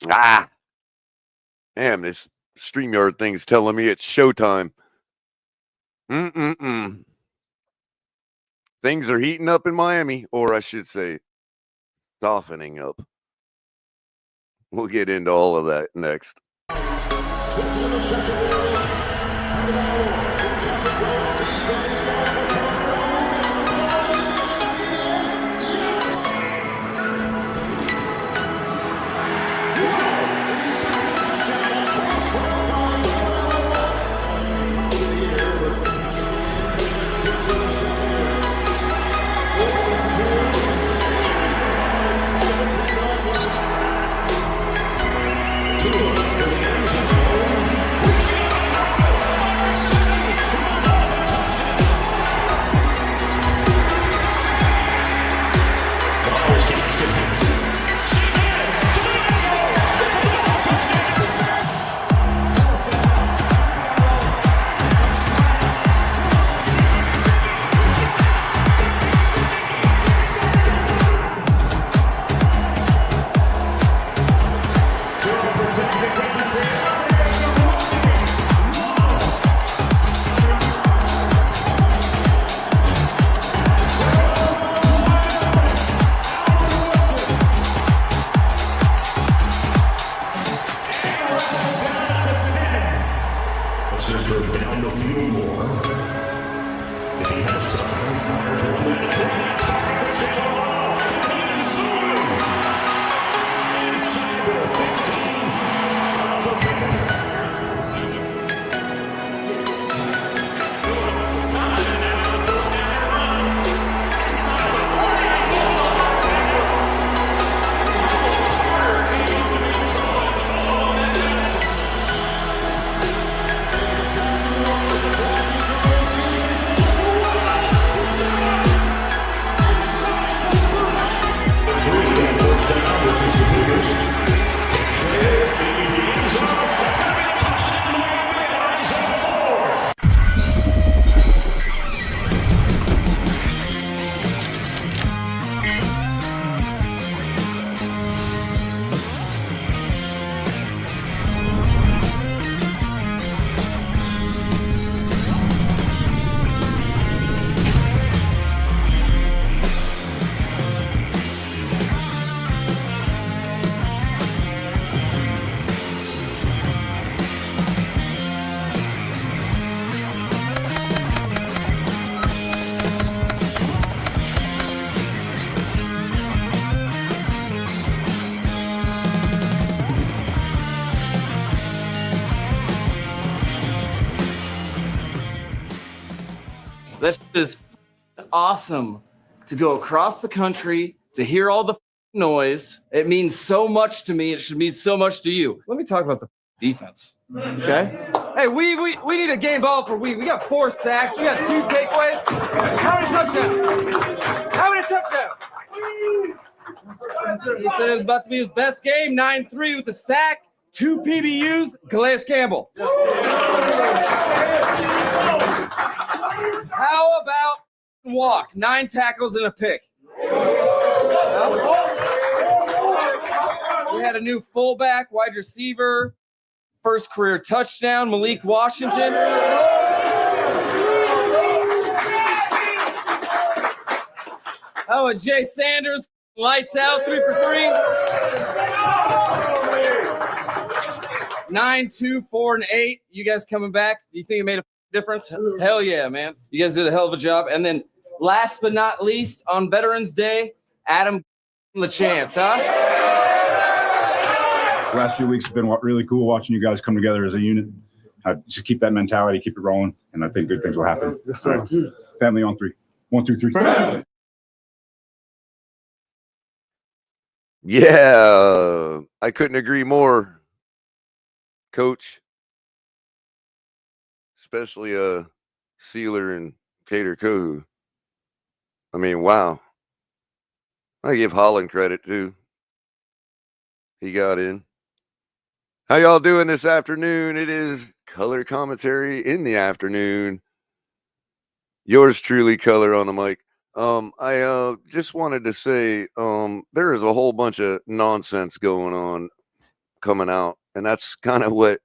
Ah, damn, this StreamYard thing's telling me it's showtime. Things are heating up in Miami, or I should say, softening up. We'll get into all of that next. This is awesome to go across the country to hear all the noise. It means so much to me. It should mean so much to you. Let me talk about the defense. Okay. Hey, we need a game ball for we. We got 4 sacks. We got 2 takeaways. How many touchdowns? How many touchdowns? He said it was about to be his best game. 9-3 with the sack, 2 PBUs. Calais Campbell. How about walk? 9 tackles and a pick. We had a new fullback, wide receiver, first career touchdown, Malik Washington. Oh, and Jay Sanders, lights out, 3 for 3. 9, 2, 4, and 8. You guys coming back? Do you think it made a difference? Hell yeah, man. You guys did a hell of a job. And then last but not least, on Veterans Day, Adam the chance, huh? The last few weeks have been really cool watching you guys come together as a unit. Just keep that mentality, keep it rolling, and I think good things will happen. Yes, right. Family on 3. 1, 2, 3. Yeah, I couldn't agree more, Coach. Especially Sealer and Cater Cohu. I mean, wow. I give Holland credit too. He got in. How y'all doing this afternoon? It is Color Commentary in the afternoon. Yours truly, Color on the mic. I just wanted to say there is a whole bunch of nonsense going on coming out. And that's kind of what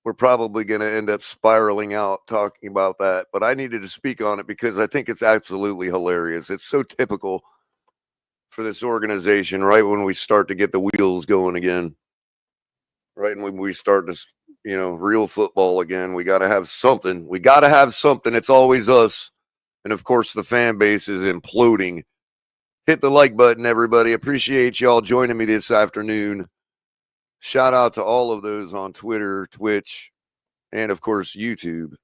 we're probably going to end up spiraling out talking about that. But I needed to speak on it because I think it's absolutely hilarious. It's so typical for this organization right when we start to get the wheels going again. Right when we start to, real football again, we got to have something. We got to have something. It's always us. And of course, the fan base is imploding. Hit the like button, everybody. Appreciate y'all joining me this afternoon. Shout out to all of those on Twitter, Twitch, and of course, YouTube.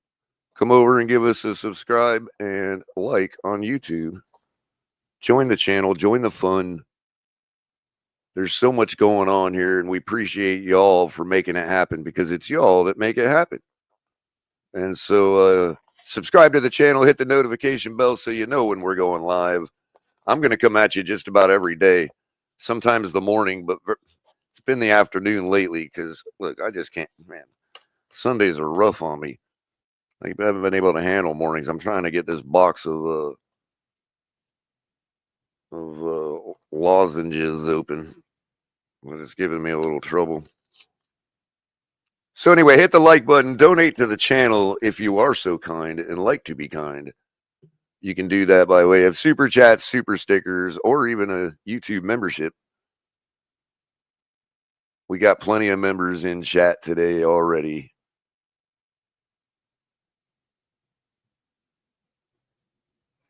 Come over and give us a subscribe and like on YouTube. Join the channel, join the fun. There's so much going on here, and we appreciate y'all for making it happen because it's y'all that make it happen. And so subscribe to the channel, hit the notification bell so you know when we're going live. I'm going to come at you just about every day, sometimes the morning, but it's been the afternoon lately because, look, I just can't, man. Sundays are rough on me. I haven't been able to handle mornings. I'm trying to get this box of lozenges open. But it's giving me a little trouble. So anyway, hit the like button. Donate to the channel if you are so kind and like to be kind. You can do that by way of super chats, super stickers, or even a YouTube membership. We got plenty of members in chat today already.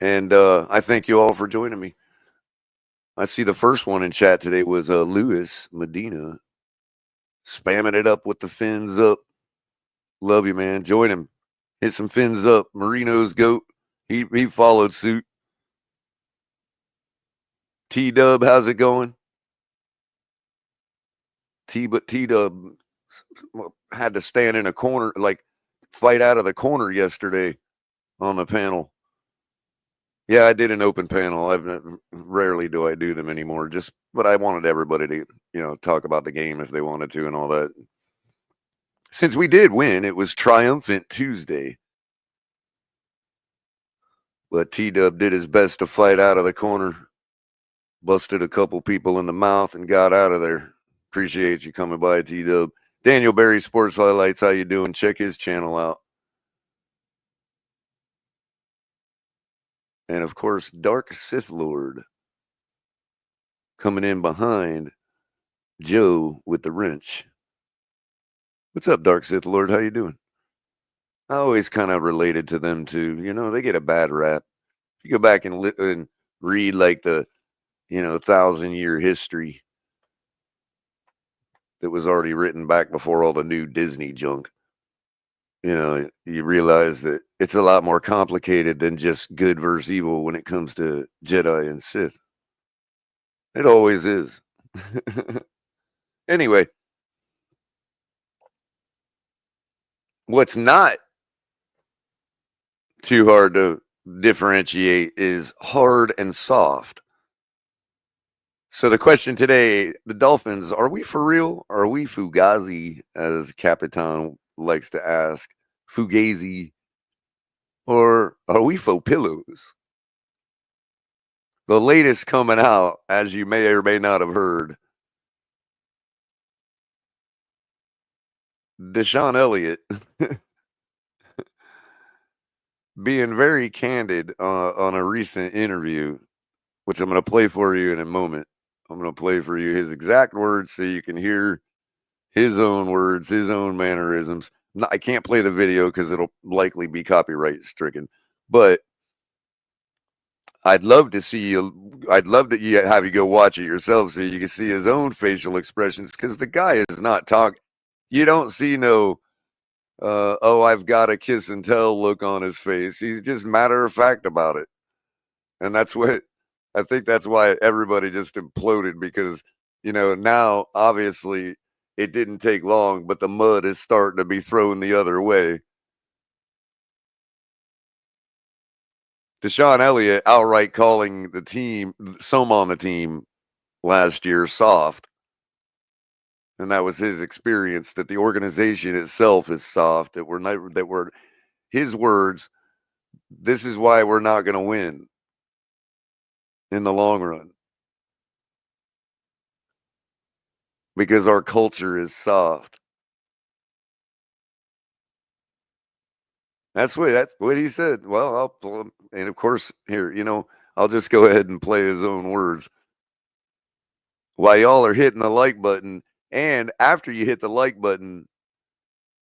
And I thank you all for joining me. I see the first one in chat today was Louis Medina. Spamming it up with the fins up. Love you, man. Join him. Hit some fins up. Marino's goat. He followed suit. T-Dub, how's it going? T-Dub had to stand in a corner, like fight out of the corner yesterday on the panel. Yeah, I did an open panel. Rarely do I do them anymore. But I wanted everybody to, talk about the game if they wanted to and all that. Since we did win, it was triumphant Tuesday. But T-Dub did his best to fight out of the corner. Busted a couple people in the mouth and got out of there. Appreciate you coming by, T-Dub. Daniel Berry Sports Highlights, how you doing? Check his channel out. And, of course, Dark Sith Lord coming in behind Joe with the wrench. What's up, Dark Sith Lord? How you doing? I always kind of related to them, too. They get a bad rap. If you go back and read, like, the, 1,000-year history that was already written back before all the new Disney junk, you realize that it's a lot more complicated than just good versus evil when it comes to Jedi and Sith. It always is. Anyway, what's not too hard to differentiate is hard and soft. So the question today, the Dolphins, are we for real? Are we Fugazi, as Capitan likes to ask? Fugazi? Or are we Faux-Pillows? The latest coming out, as you may or may not have heard, Deshaun Elliott being very candid on a recent interview, which I'm going to play for you in a moment. I'm going to play for you his exact words so you can hear his own words, his own mannerisms. I can't play the video because it'll likely be copyright stricken, but I'd love to see you. I'd love to have you go watch it yourself so you can see his own facial expressions because the guy is not talking. You don't see no, I've got a kiss and tell look on his face. He's just matter of fact about it. And I think that's why everybody just imploded because, now obviously it didn't take long, but the mud is starting to be thrown the other way. Deshaun Elliott outright calling the team, some on the team last year, soft. And that was his experience, that the organization itself is soft, that we're his words, this is why we're not going to win in the long run. because our culture is soft. That's what he said. Well, and of course, here, I'll just go ahead and play his own words. While y'all are hitting the like button, and after you hit the like button,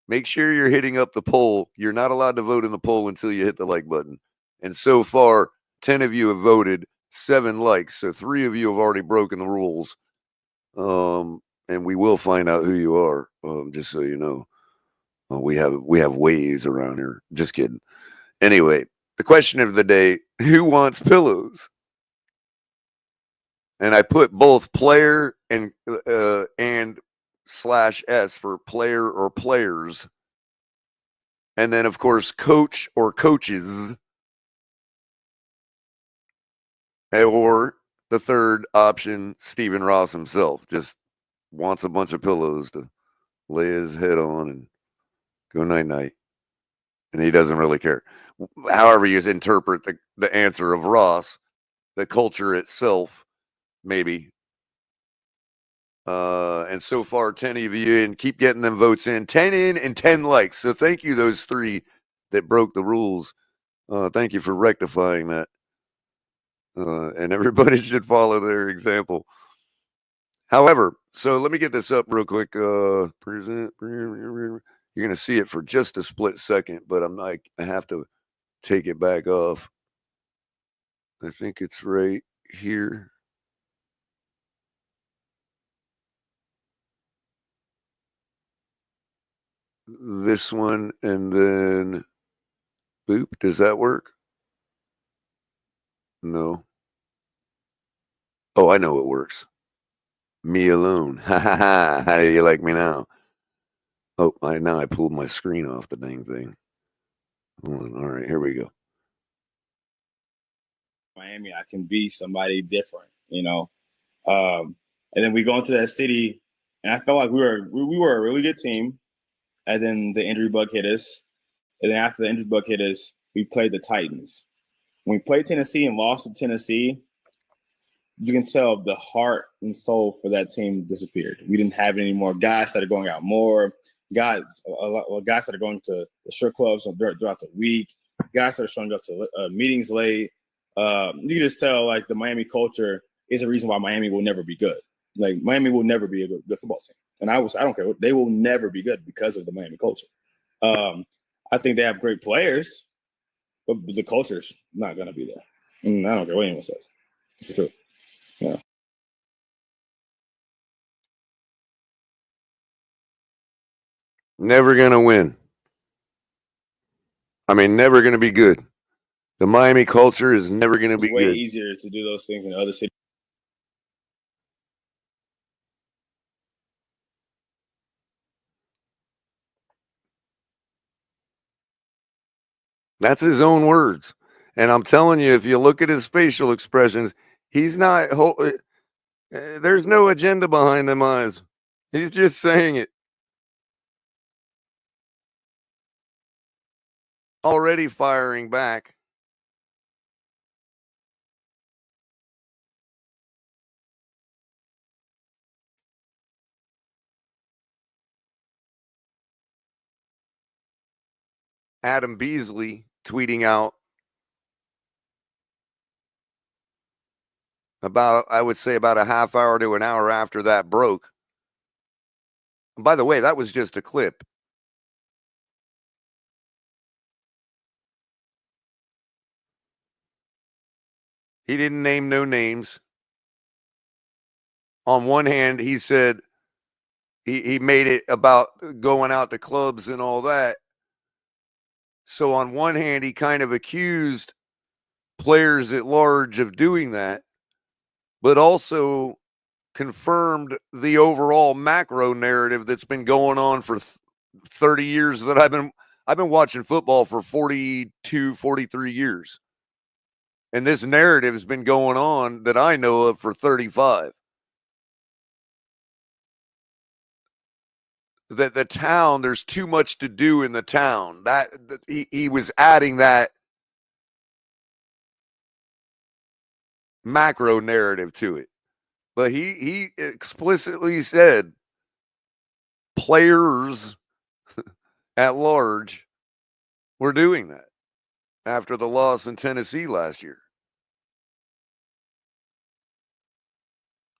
make sure you're hitting up the poll. You're not allowed to vote in the poll until you hit the like button. And so far, 10 of you have voted, 7 likes. So 3 of you have already broken the rules. And we will find out who you are, just so you know. We have ways around here. Just kidding. Anyway, the question of the day, who wants pillows? And I put both player and /S for player or players. And then, of course, coach or coaches. Or the third option, Stephen Ross himself just wants a bunch of pillows to lay his head on and go night-night. And he doesn't really care. However you interpret the answer of Ross, the culture itself, maybe. And so far, 10 of you, and keep getting them votes in. 10 in and 10 likes. So thank you, those 3 that broke the rules. Thank you for rectifying that. And everybody should follow their example. However, so let me get this up real quick. Present. You're going to see it for just a split second, but I have to take it back off. I think it's right here. This one, and then boop. Does that work? No. Oh, I know it works. Me alone. Ha ha ha. How do you like me now? Oh, now I pulled my screen off the dang thing. All right, here we go. Miami, I can be somebody different, And then we go into that city, and I felt like we were a really good team. And then the injury bug hit us. And then after the injury bug hit us, we played the Titans. When we played Tennessee and lost to Tennessee, you can tell the heart and soul for that team disappeared. We didn't have it anymore. Guys started going out more. Guys started going to the strip clubs throughout the week. Guys started showing up to meetings late. You can just tell, like, the Miami culture is a reason why Miami will never be good. Like, Miami will never be a good football team. And I don't care. They will never be good because of the Miami culture. I think they have great players, but the culture's not going to be there. And I don't care what anyone says. It's true. Yeah. Never going to win. I mean, never going to be good. The Miami culture is never going to be way good. Easier to do those things in other cities. That's his own words. And I'm telling you, if you look at his facial expressions, he's not, there's no agenda behind them eyes. He's just saying it. Already firing back. Adam Beasley tweeting out I would say about a half hour to an hour after that broke. And by the way, that was just a clip. He didn't name no names. On one hand, he said he made it about going out to clubs and all that. So on one hand, he kind of accused players at large of doing that, but also confirmed the overall macro narrative that's been going on for 30 years that I've been watching football for 42, 43 years. And this narrative has been going on that I know of for 35. That the town, there's too much to do in the town. That he was adding that macro narrative to it. But he explicitly said players at large were doing that after the loss in Tennessee last year.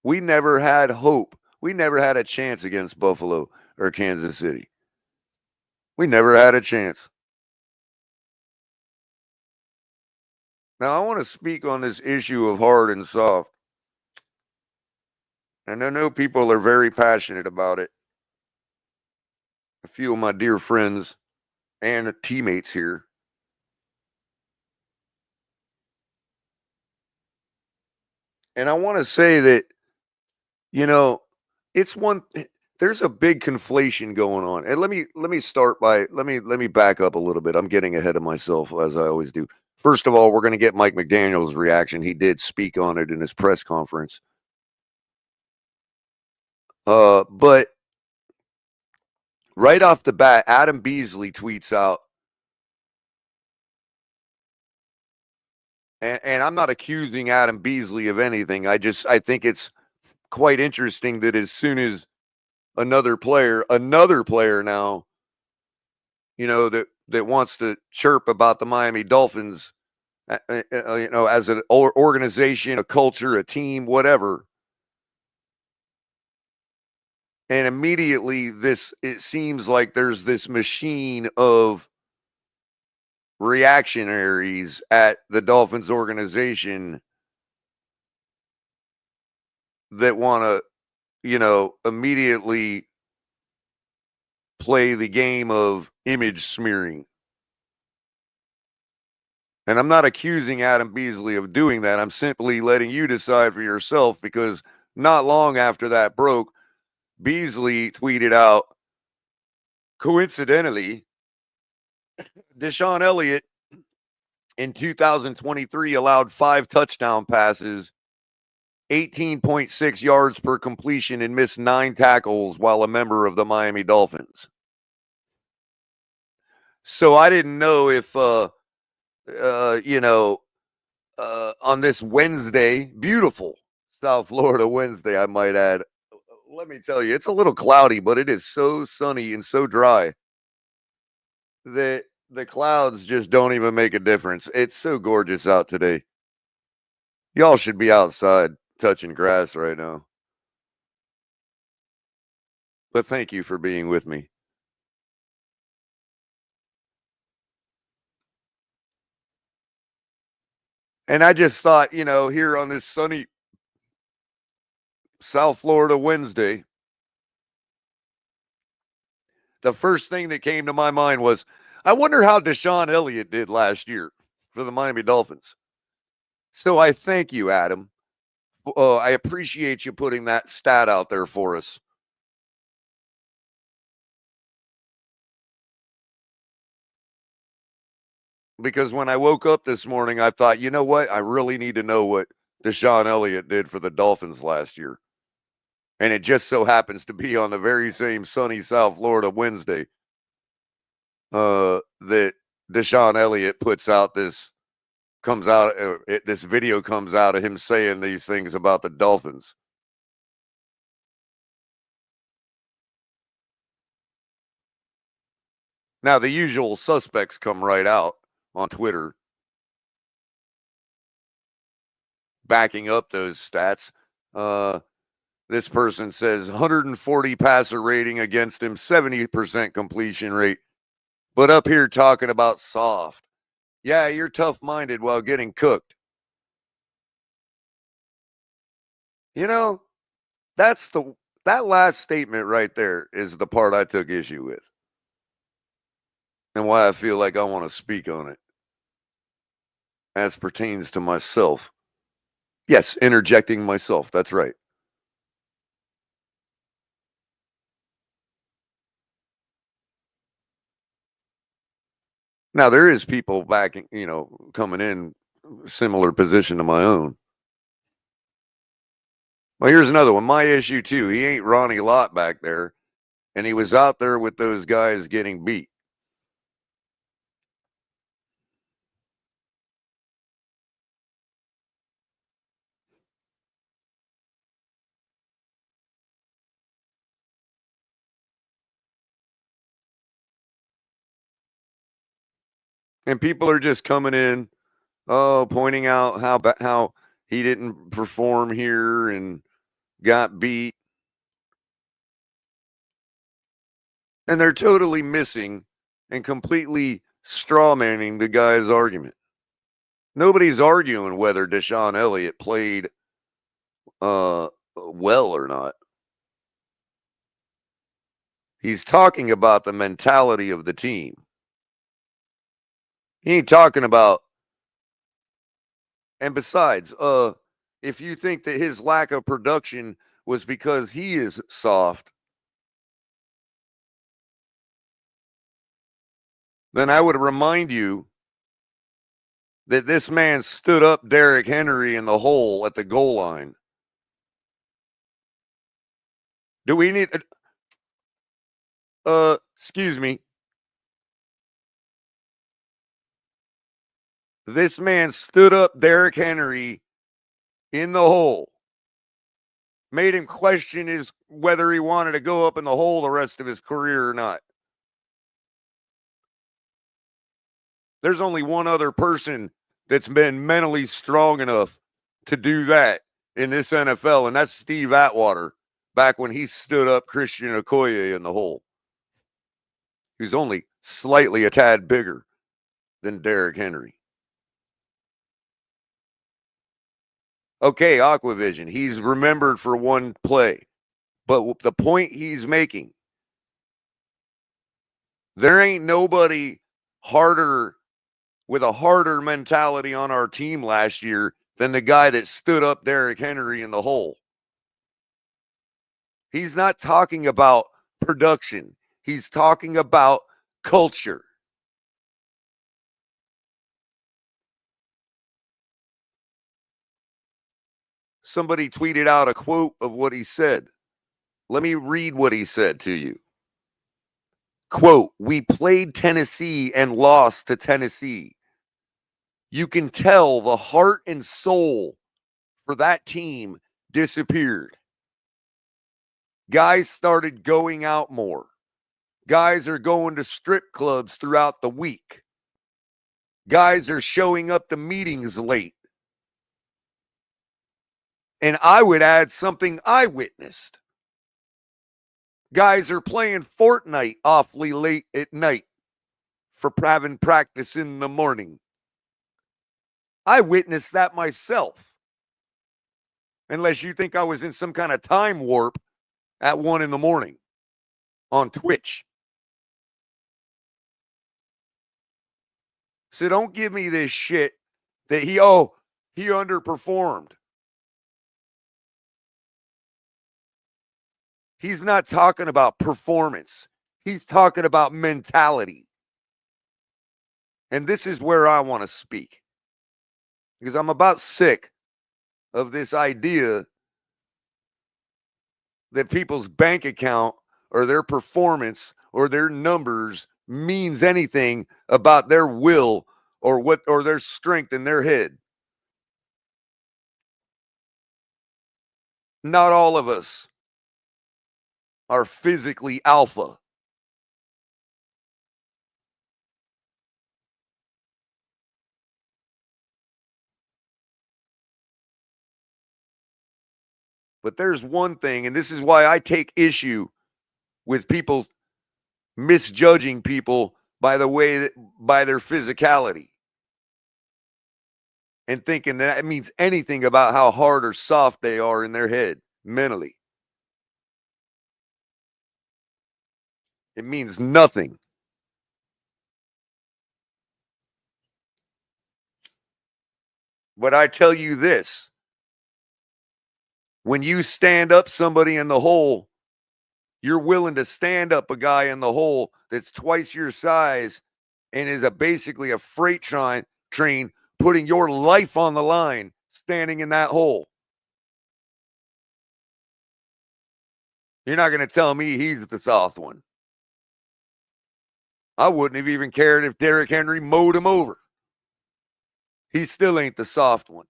We never had hope. We never had a chance against Buffalo or Kansas City. We never had a chance. Now, I want to speak on this issue of hard and soft. And I know people are very passionate about it. A few of my dear friends and teammates here. And I want to say that, it's there's a big conflation going on. And let me start by let me back up a little bit. I'm getting ahead of myself as I always do. First of all, we're going to get Mike McDaniel's reaction. He did speak on it in his press conference. But right off the bat, Adam Beasley tweets out, and I'm not accusing Adam Beasley of anything. I think it's quite interesting that as soon as another player now, that wants to chirp about the Miami Dolphins, as an organization, a culture, a team, whatever. And immediately it seems like there's this machine of reactionaries at the Dolphins organization that want to, immediately play the game of image smearing. And I'm not accusing Adam Beasley of doing that. I'm simply letting you decide for yourself, because not long after that broke, Beasley tweeted out, coincidentally, Deshaun Elliott in 2023 allowed 5 touchdown passes, 18.6 yards per completion, and missed 9 tackles while a member of the Miami Dolphins. So I didn't know if, on this Wednesday, beautiful South Florida Wednesday, I might add. Let me tell you, it's a little cloudy, but it is so sunny and so dry that the clouds just don't even make a difference. It's so gorgeous out today. Y'all should be outside touching grass right now. But thank you for being with me. And I just thought, here on this sunny South Florida Wednesday, the first thing that came to my mind was, I wonder how Deshaun Elliott did last year for the Miami Dolphins. So I thank you, Adam. I appreciate you putting that stat out there for us. Because when I woke up this morning, I thought, you know what? I really need to know what Deshaun Elliott did for the Dolphins last year. And it just so happens to be on the very same sunny South Florida Wednesday that Deshaun Elliott this video comes out of him saying these things about the Dolphins. Now, the usual suspects come right out on Twitter backing up those stats. This person says 140 passer rating against him, 70% completion rate. But up here talking about soft. Yeah, you're tough-minded while getting cooked. That last statement right there is the part I took issue with. And why I feel like I want to speak on it as pertains to myself. Yes, interjecting myself. That's right. Now, there is people backing, coming in similar position to my own. Well, here's another one. My issue, too. He ain't Ronnie Lott back there, and he was out there with those guys getting beat. And people are just coming in, pointing out how he didn't perform here and got beat. And they're totally missing and completely strawmanning the guy's argument. Nobody's arguing whether Deshaun Elliott played well or not. He's talking about the mentality of the team. He ain't talking about, and besides, if you think that his lack of production was because he is soft, then I would remind you that this man stood up Derrick Henry in the hole at the goal line. Do we need, excuse me. This man stood up Derrick Henry in the hole, made him question whether he wanted to go up in the hole the rest of his career or not. There's only one other person that's been mentally strong enough to do that in this NFL, and that's Steve Atwater, back when he stood up Christian Okoye in the hole. He's only slightly a tad bigger than Derrick Henry. Okay, Aquavision, he's remembered for one play. But the point he's making, there ain't nobody with a harder mentality on our team last year than the guy that stood up Derrick Henry in the hole. He's not talking about production. He's talking about culture. Somebody tweeted out a quote of what he said. Let me read what he said to you. Quote, "We played Tennessee and lost to Tennessee. You can tell the heart and soul for that team disappeared. Guys started going out more. Guys are going to strip clubs throughout the week. Guys are showing up to meetings late. And I would add something I witnessed. Guys are playing Fortnite awfully late at night for having practice in the morning. I witnessed that myself. Unless you think I was in some kind of time warp at 1 a.m. on Twitch. So don't give me this shit that he underperformed. He's not talking about performance. He's talking about mentality. And this is where I want to speak. Because I'm about sick of this idea that people's bank account or their performance or their numbers means anything about their will or their strength in their head. Not all of us are physically alpha. But there's one thing, and this is why I take issue with people misjudging people by their physicality and thinking that means anything about how hard or soft they are in their head mentally. It means nothing. But I tell you this, when you stand up somebody in the hole, you're willing to stand up a guy in the hole that's twice your size and is basically a freight train putting your life on the line standing in that hole. You're not going to tell me he's the soft one. I wouldn't have even cared if Derrick Henry mowed him over. He still ain't the soft one.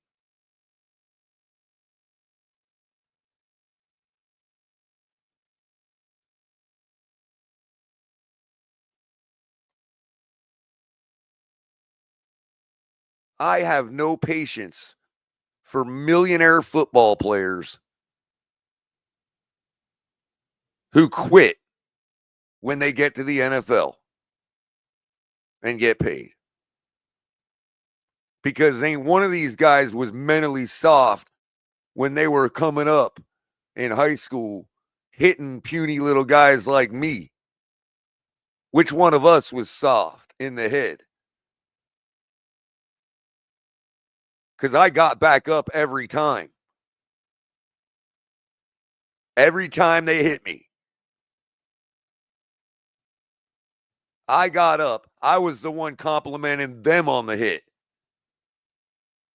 I have no patience for millionaire football players who quit when they get to the NFL and get paid. Because ain't one of these guys was mentally soft when they were coming up in high school, hitting puny little guys like me. Which one of us was soft in the head? Because I got back up every time. Every time they hit me, I got up. I was the one complimenting them on the hit.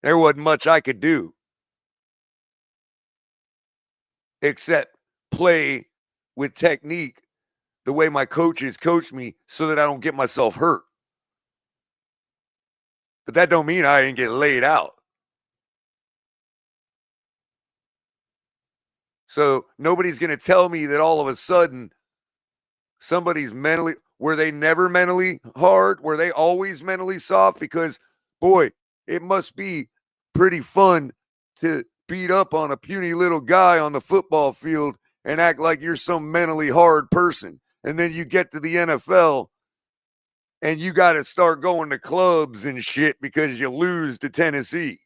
There wasn't much I could do except play with technique the way my coaches coached me so that I don't get myself hurt. But that don't mean I didn't get laid out. So nobody's going to tell me that all of a sudden somebody's mentally, were they never mentally hard? Were they always mentally soft? Because, boy, it must be pretty fun to beat up on a puny little guy on the football field and act like you're some mentally hard person. And then you get to the NFL and you got to start going to clubs and shit because you lose to Tennessee.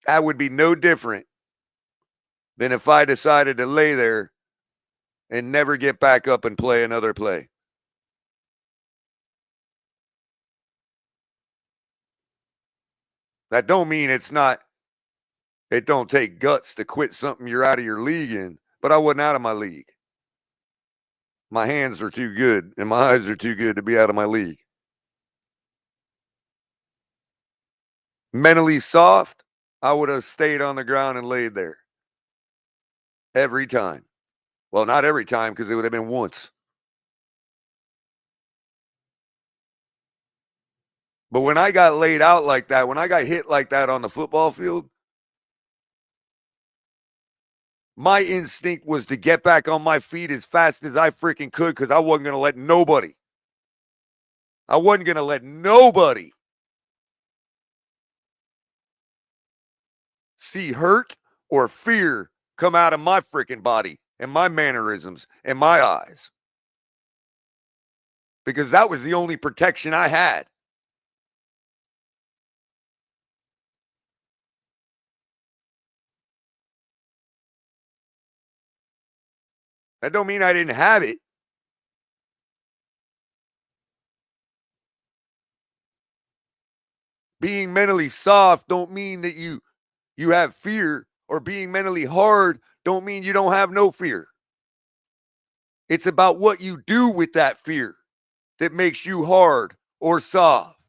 That would be no different than if I decided to lay there and never get back up and play another play. That don't mean it don't take guts to quit something you're out of your league in, but I wasn't out of my league. My hands are too good and my eyes are too good to be out of my league. Mentally soft, I would have stayed on the ground and laid there. Every time. Well, not every time, because it would have been once. But when I got laid out like that, when I got hit like that on the football field, my instinct was to get back on my feet as fast as I freaking could because I wasn't going to let nobody see hurt or fear come out of my freaking body and my mannerisms and my eyes. Because that was the only protection I had. That don't mean I didn't have it. Being mentally soft don't mean that you have fear, or being mentally hard don't mean you don't have no fear. It's about what you do with that fear that makes you hard or soft.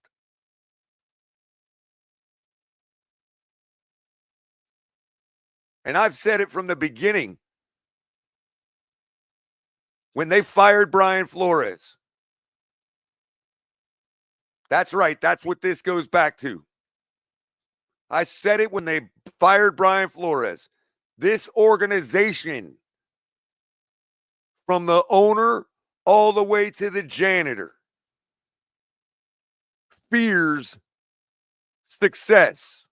And I've said it from the beginning. When they fired Brian Flores. That's right. That's what this goes back to. I said it when they fired Brian Flores. This organization, from the owner all the way to the janitor, fears success.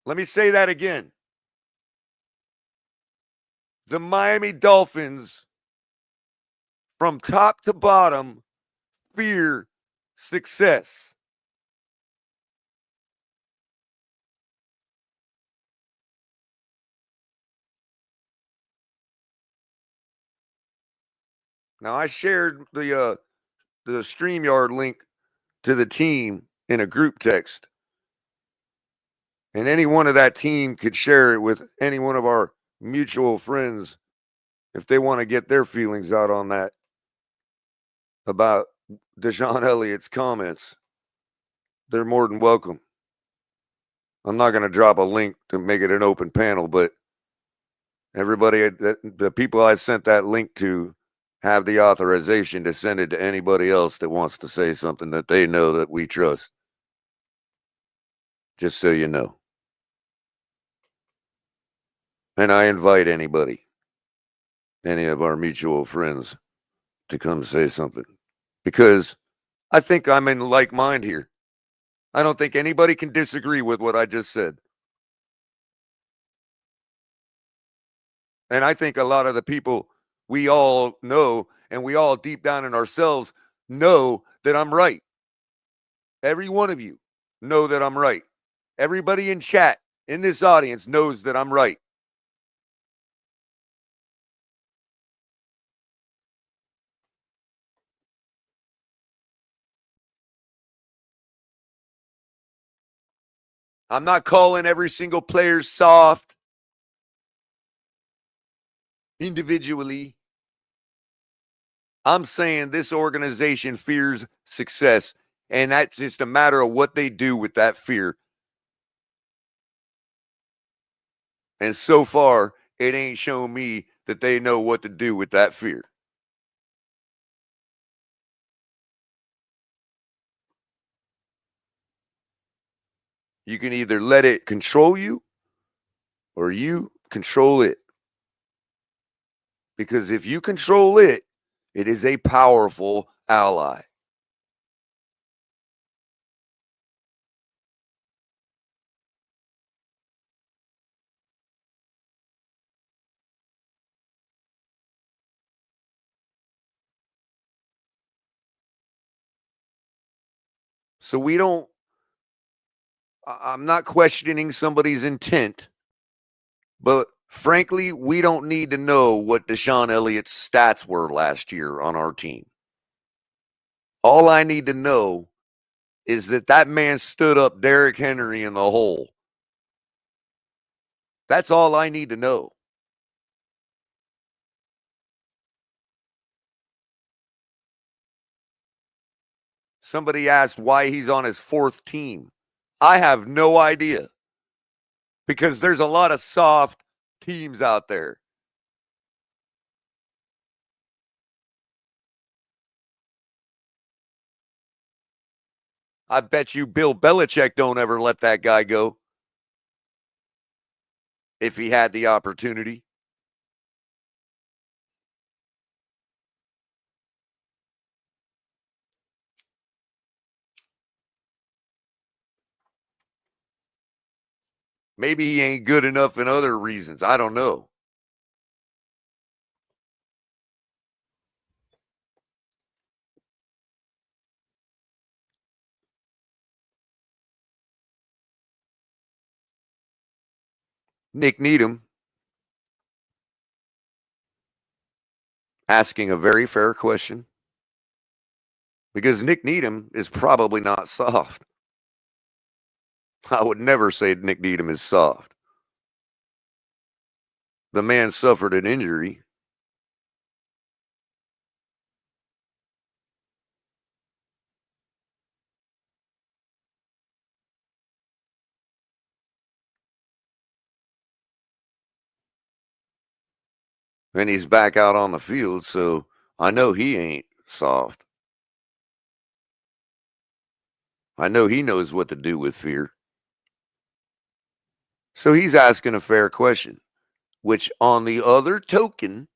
Let me say that again. The Miami Dolphins, from top to bottom, fear success. Now, I shared the StreamYard link to the team in a group text. And any one of that team could share it with any one of our mutual friends if they want to get their feelings out on that about Deshaun Elliott's comments. They're more than welcome. I'm not going to drop a link to make it an open panel, but everybody, the people I sent that link to have the authorization to send it to anybody else that wants to say something that they know that we trust. just so you know. And I invite anybody, any of our mutual friends, to come say something. Because I think I'm in like mind here. I don't think anybody can disagree with what I just said. And I think a lot of the people we all know, and we all deep down in ourselves know that I'm right. Every one of you know that I'm right. Everybody in chat, in this audience, knows that I'm right. I'm not calling every single player soft individually. I'm saying this organization fears success, and that's just a matter of what they do with that fear. And so far, it ain't shown me that they know what to do with that fear. You can either let it control you or you control it. Because if you control it, it is a powerful ally. So I'm not questioning somebody's intent, but frankly, we don't need to know what Deshaun Elliott's stats were last year on our team. All I need to know is that man stood up Derrick Henry in the hole. That's all I need to know. Somebody asked why he's on his fourth team. I have no idea. Because there's a lot of soft teams out there. I bet you Bill Belichick don't ever let that guy go. If he had the opportunity. Maybe he ain't good enough in other reasons. I don't know. Nick Needham asking a very fair question. Because Nick Needham is probably not soft. I would never say Nick Needham is soft. The man suffered an injury. And he's back out on the field, so I know he ain't soft. I know he knows what to do with fear. So he's asking a fair question, which on the other token,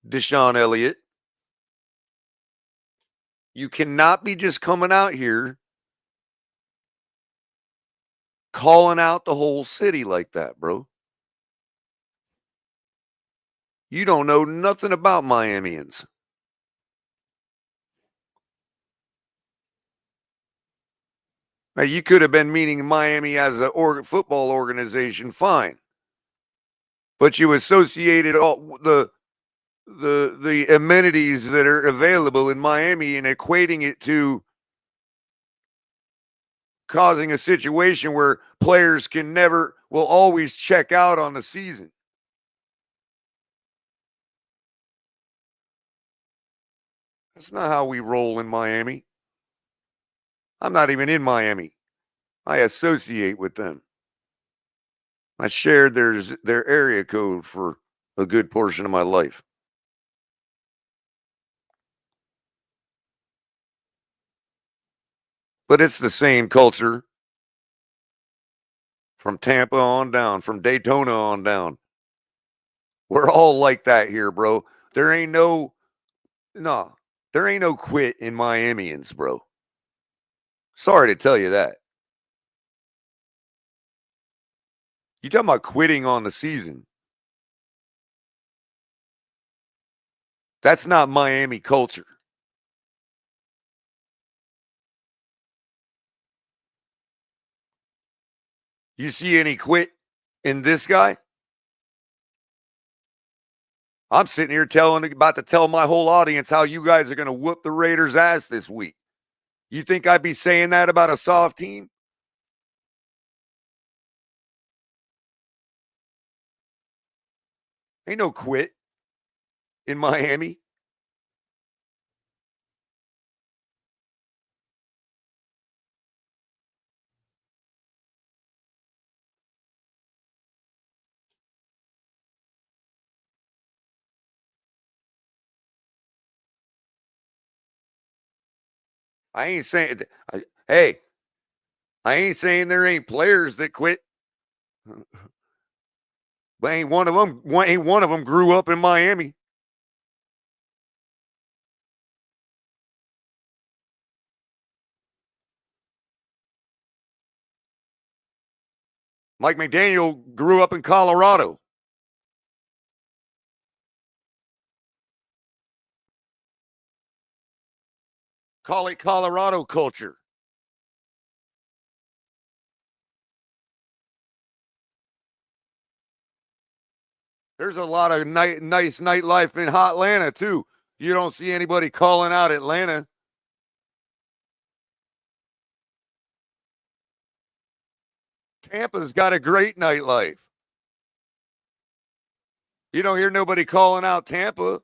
Deshaun Elliott, you cannot be just coming out here calling out the whole city like that, bro. You don't know nothing about Miamians. Now, you could have been meaning Miami as a football organization, fine. But you associated all the amenities that are available in Miami and equating it to causing a situation where players will always check out on the season. That's not how we roll in Miami. I'm not even in Miami. I associate with them. I shared their area code for a good portion of my life. But it's the same culture from Tampa on down, from Daytona on down. We're all like that here, bro. There ain't no quit in Miamians, bro. Sorry to tell you that. You talking about quitting on the season. That's not Miami culture. You see any quit in this guy? I'm sitting here about to tell my whole audience how you guys are going to whoop the Raiders' ass this week. You think I'd be saying that about a soft team? Ain't no quit in Miami. I ain't saying, hey, I ain't saying there ain't players that quit. But ain't one of them grew up in Miami. Mike McDaniel grew up in Colorado. Call it Colorado culture. There's a lot of nice nightlife in hot Atlanta, too. You don't see anybody calling out Atlanta. Tampa's got a great nightlife. You don't hear nobody calling out Tampa.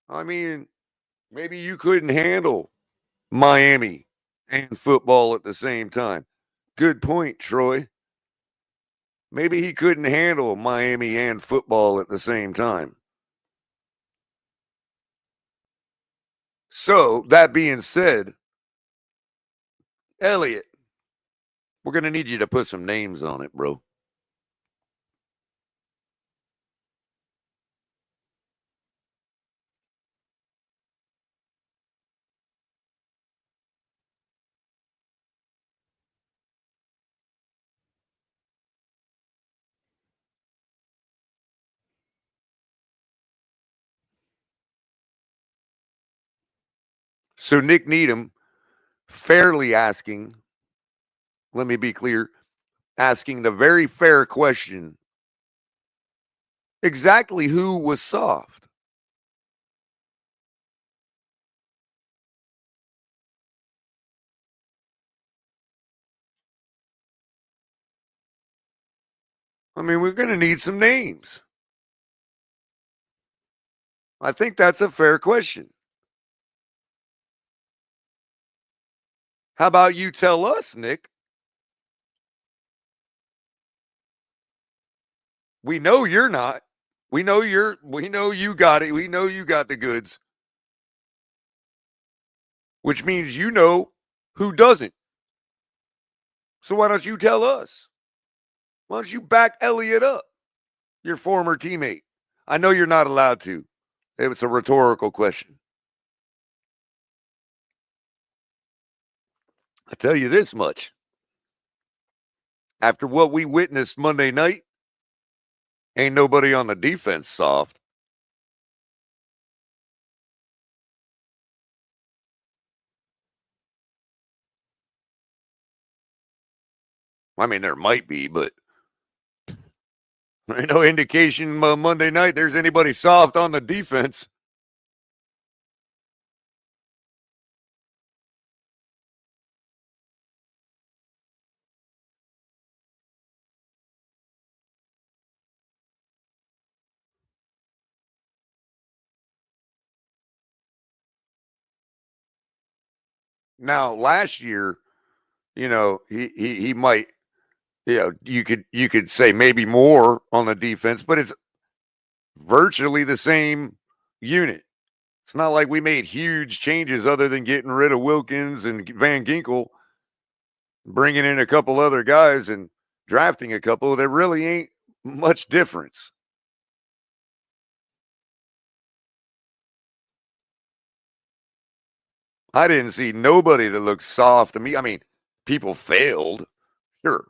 I mean, maybe you couldn't handle Miami and football at the same time. Good point, Troy. Maybe he couldn't handle Miami and football at the same time. So, that being said, Elliott, we're going to need you to put some names on it, bro. So, Nick Needham fairly asking, let me be clear, asking the very fair question, exactly who was soft? I mean, we're going to need some names. I think that's a fair question. How about you tell us, Nick? We know you're not. We know you got it. We know you got the goods. Which means you know who doesn't. So why don't you tell us? Why don't you back Elliott up, your former teammate? I know you're not allowed to. It's a rhetorical question. I tell you this much. After what we witnessed Monday night, ain't nobody on the defense soft. I mean, there might be, but there ain't no indication Monday night there's anybody soft on the defense. Now, last year, you know, he might, you know, you could say maybe more on the defense, but it's virtually the same unit. It's not like we made huge changes other than getting rid of Wilkins and Van Ginkel, bringing in a couple other guys and drafting a couple. There really ain't much difference. I didn't see nobody that looked soft to me. I mean, people failed. Sure.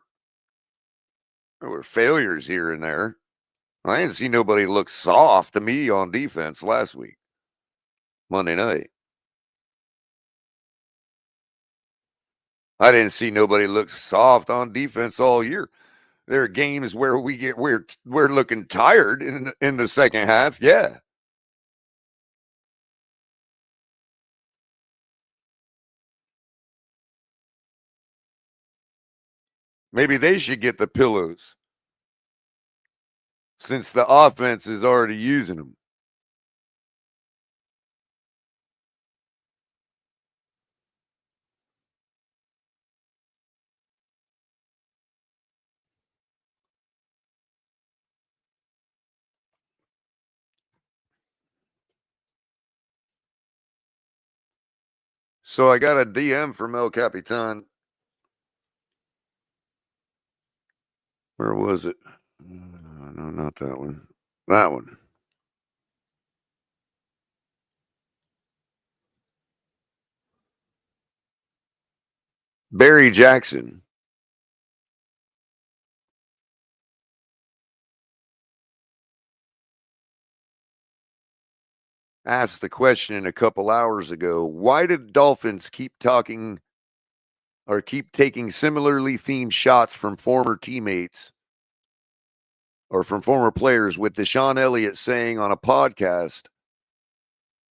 There were failures here and there. I didn't see nobody look soft to me on defense last week, Monday night. I didn't see nobody look soft on defense all year. There are games where we're looking tired in the second half. Yeah. Maybe they should get the pillows since the offense is already using them. So I got a DM from El Capitan. Where was it? No, not that one. That one. Barry Jackson asked the question a couple hours ago, why did Dolphins keep taking similarly themed shots from former teammates or from former players, with Deshaun Elliott saying on a podcast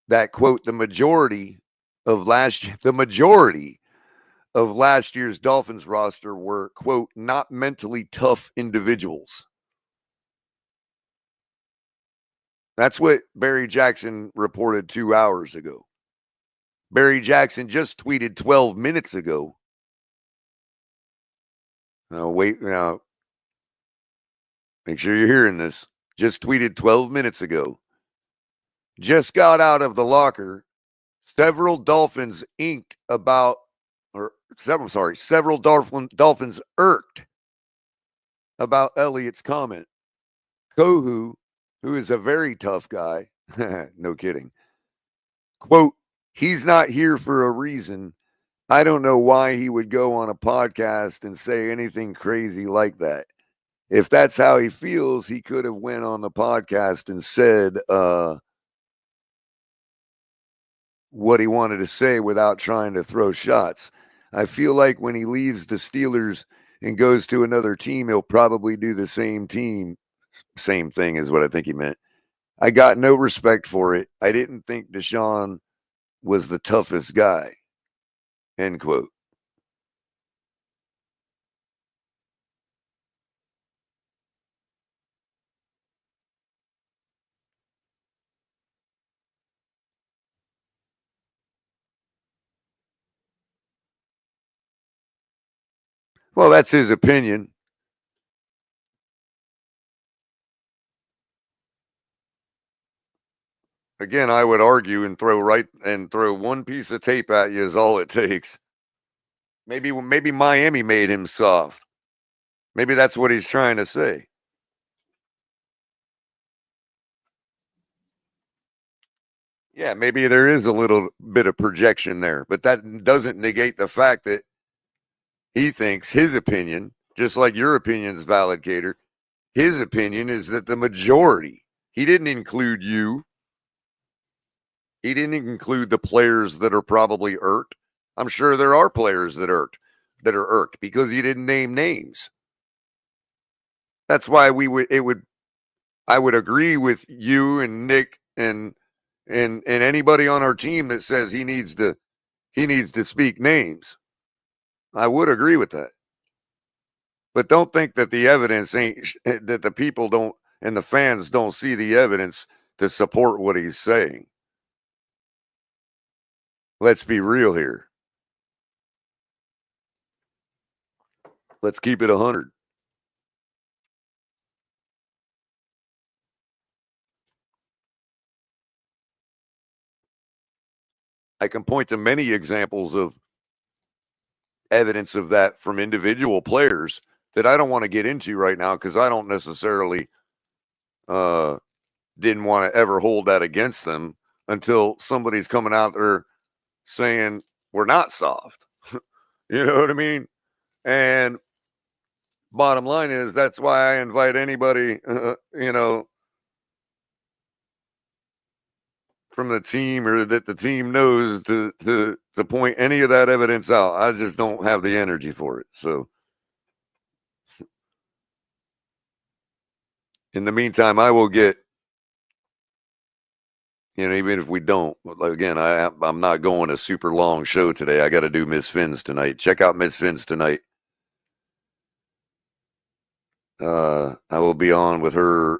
that, quote, the majority of last year's Dolphins roster were, quote, not mentally tough individuals. That's what Barry Jackson reported 2 hours ago. Barry Jackson just tweeted 12 minutes ago. Now, wait, now, make sure you're hearing this. Just tweeted 12 minutes ago. Just got out of the locker. Several Dolphins Dolphins irked about Elliott's comment. Kohu, who is a very tough guy, no kidding, quote, he's not here for a reason. I don't know why he would go on a podcast and say anything crazy like that. If that's how he feels, he could have went on the podcast and said what he wanted to say without trying to throw shots. I feel like when he leaves the Steelers and goes to another team, he'll probably do the same thing is what I think he meant. I got no respect for it. I didn't think Deshaun was the toughest guy. End quote. Well, that's his opinion. Again, I would argue and throw one piece of tape at you is all it takes. Maybe Miami made him soft. Maybe that's what he's trying to say. Yeah, maybe there is a little bit of projection there, but that doesn't negate the fact that he thinks his opinion, just like your opinion is valid, Gator, his opinion is that the majority, he didn't include you. He didn't include the players that are probably irked. I'm sure there are players that are irked because he didn't name names. That's why I would agree with you and Nick and anybody on our team that says he needs to speak names. I would agree with that. But don't think that the evidence that the people don't and the fans don't see the evidence to support what he's saying. Let's be real here. Let's keep it 100. I can point to many examples of evidence of that from individual players that I don't want to get into right now because I don't necessarily didn't want to ever hold that against them until somebody's coming out there saying we're not soft. You know what I mean? And bottom line is that's why I invite anybody, from the team or that the team knows to point any of that evidence out. I just don't have the energy for it. So in the meantime, I will get, even if we don't, again, I'm not going a super long show today. I got to do Miss Finn's tonight. Check out Miss Finn's tonight. I will be on with her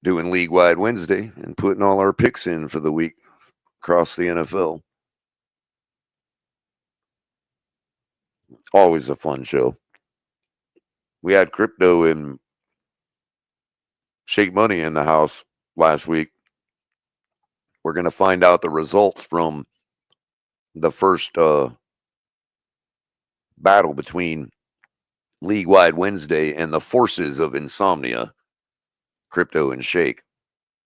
doing League Wide Wednesday and putting all our picks in for the week across the NFL. Always a fun show. We had crypto and Shake Money in the house last week. We're going to find out the results from the first battle between League Wide Wednesday and the forces of insomnia, Crypto and Shake.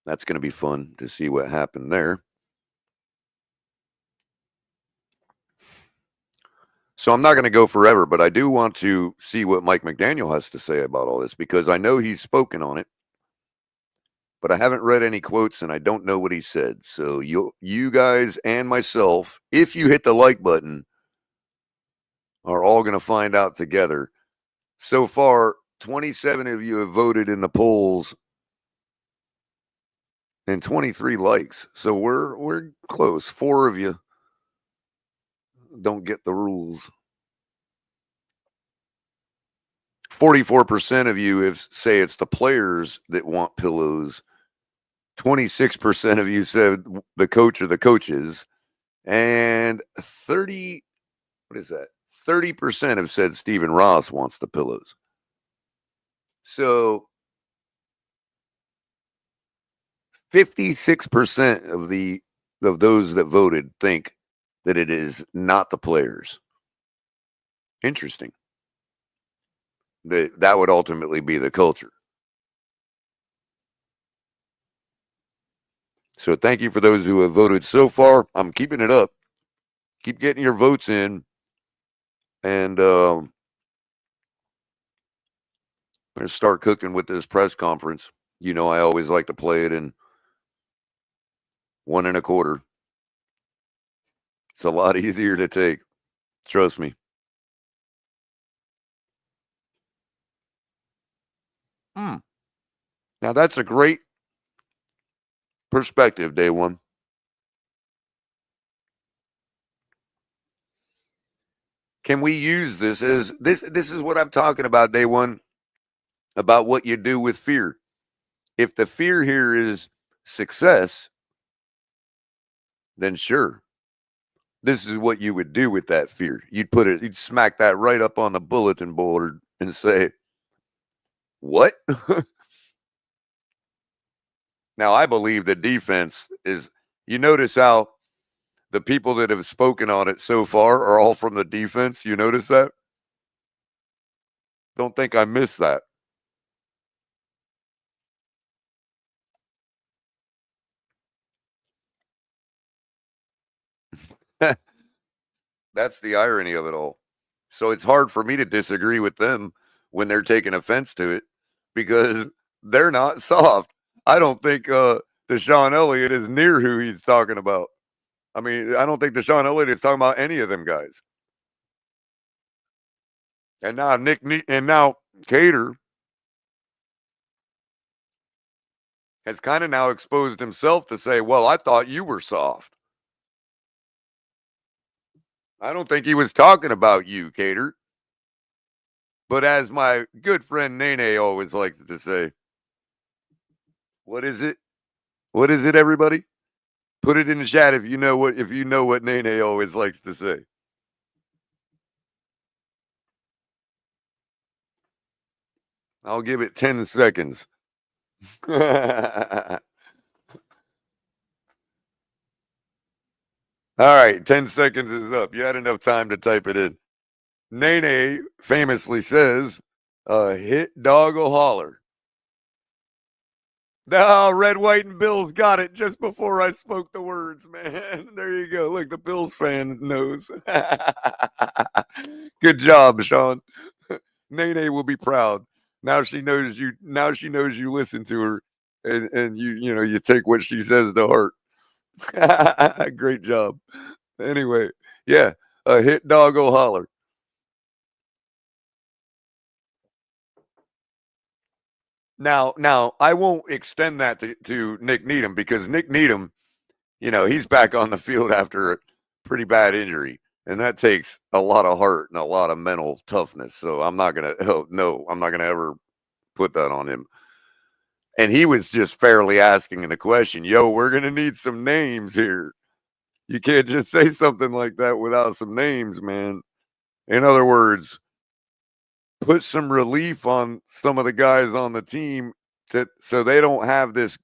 That's going to be fun to see what happened there. So I'm not going to go forever, but I do want to see what Mike McDaniel has to say about all this because I know he's spoken on it, but I haven't read any quotes and I don't know what he said. So you guys and myself, if you hit the like button, are all going to find out together. So far, 27 of you have voted in the polls and 23 likes. So we're close. 4 of you don't get the rules. 44% of you say it's the players that want pillows. 26% of you said the coach or the coaches. And 30% have said Stephen Ross wants the pillows. So 56% of those that voted think that it is not the players. Interesting. That would ultimately be the culture. So thank you for those who have voted so far. I'm keeping it up. Keep getting your votes in. And I'm going to start cooking with this press conference. I always like to play it in 1 1/4. It's a lot easier to take. Trust me. Now, that's a great perspective, Day One. Can we use this as this is what I'm talking about, Day One, about what you do with fear. If the fear here is success, then sure. This is what you would do with that fear. You'd smack that right up on the bulletin board and say, what? Now, I believe the defense is, you notice how the people that have spoken on it so far are all from the defense. You notice that? Don't think I missed that. That's the irony of it all. So it's hard for me to disagree with them when they're taking offense to it because they're not soft. I don't think Deshaun Elliott is near who he's talking about. I mean, I don't think Deshaun Elliott is talking about any of them guys. And now Cater has kind of now exposed himself to say, well, I thought you were soft. I don't think he was talking about you, Cater. But as my good friend Nene always likes to say, what is it? What is it, everybody? Put it in the chat if you know what Nene always likes to say. I'll give it 10 seconds. All right, 10 seconds is up. You had enough time to type it in. Nene famously says, hit dog will holler. No, Red, White, and Bills got it just before I spoke the words, man. There you go. Look, the Bills fan knows. Good job, Sean. Nene will be proud. Now she knows you. Now she knows you listen to her, and you take what she says to heart. Great job. Anyway, yeah, a hit dog will holler. Now, I won't extend that to Nick Needham because Nick Needham, he's back on the field after a pretty bad injury, and that takes a lot of heart and a lot of mental toughness. So I'm not gonna ever put that on him. And he was just fairly asking the question, "Yo, we're gonna need some names here. You can't just say something like that without some names, man." In other words, put some relief on some of the guys on the team so they don't have this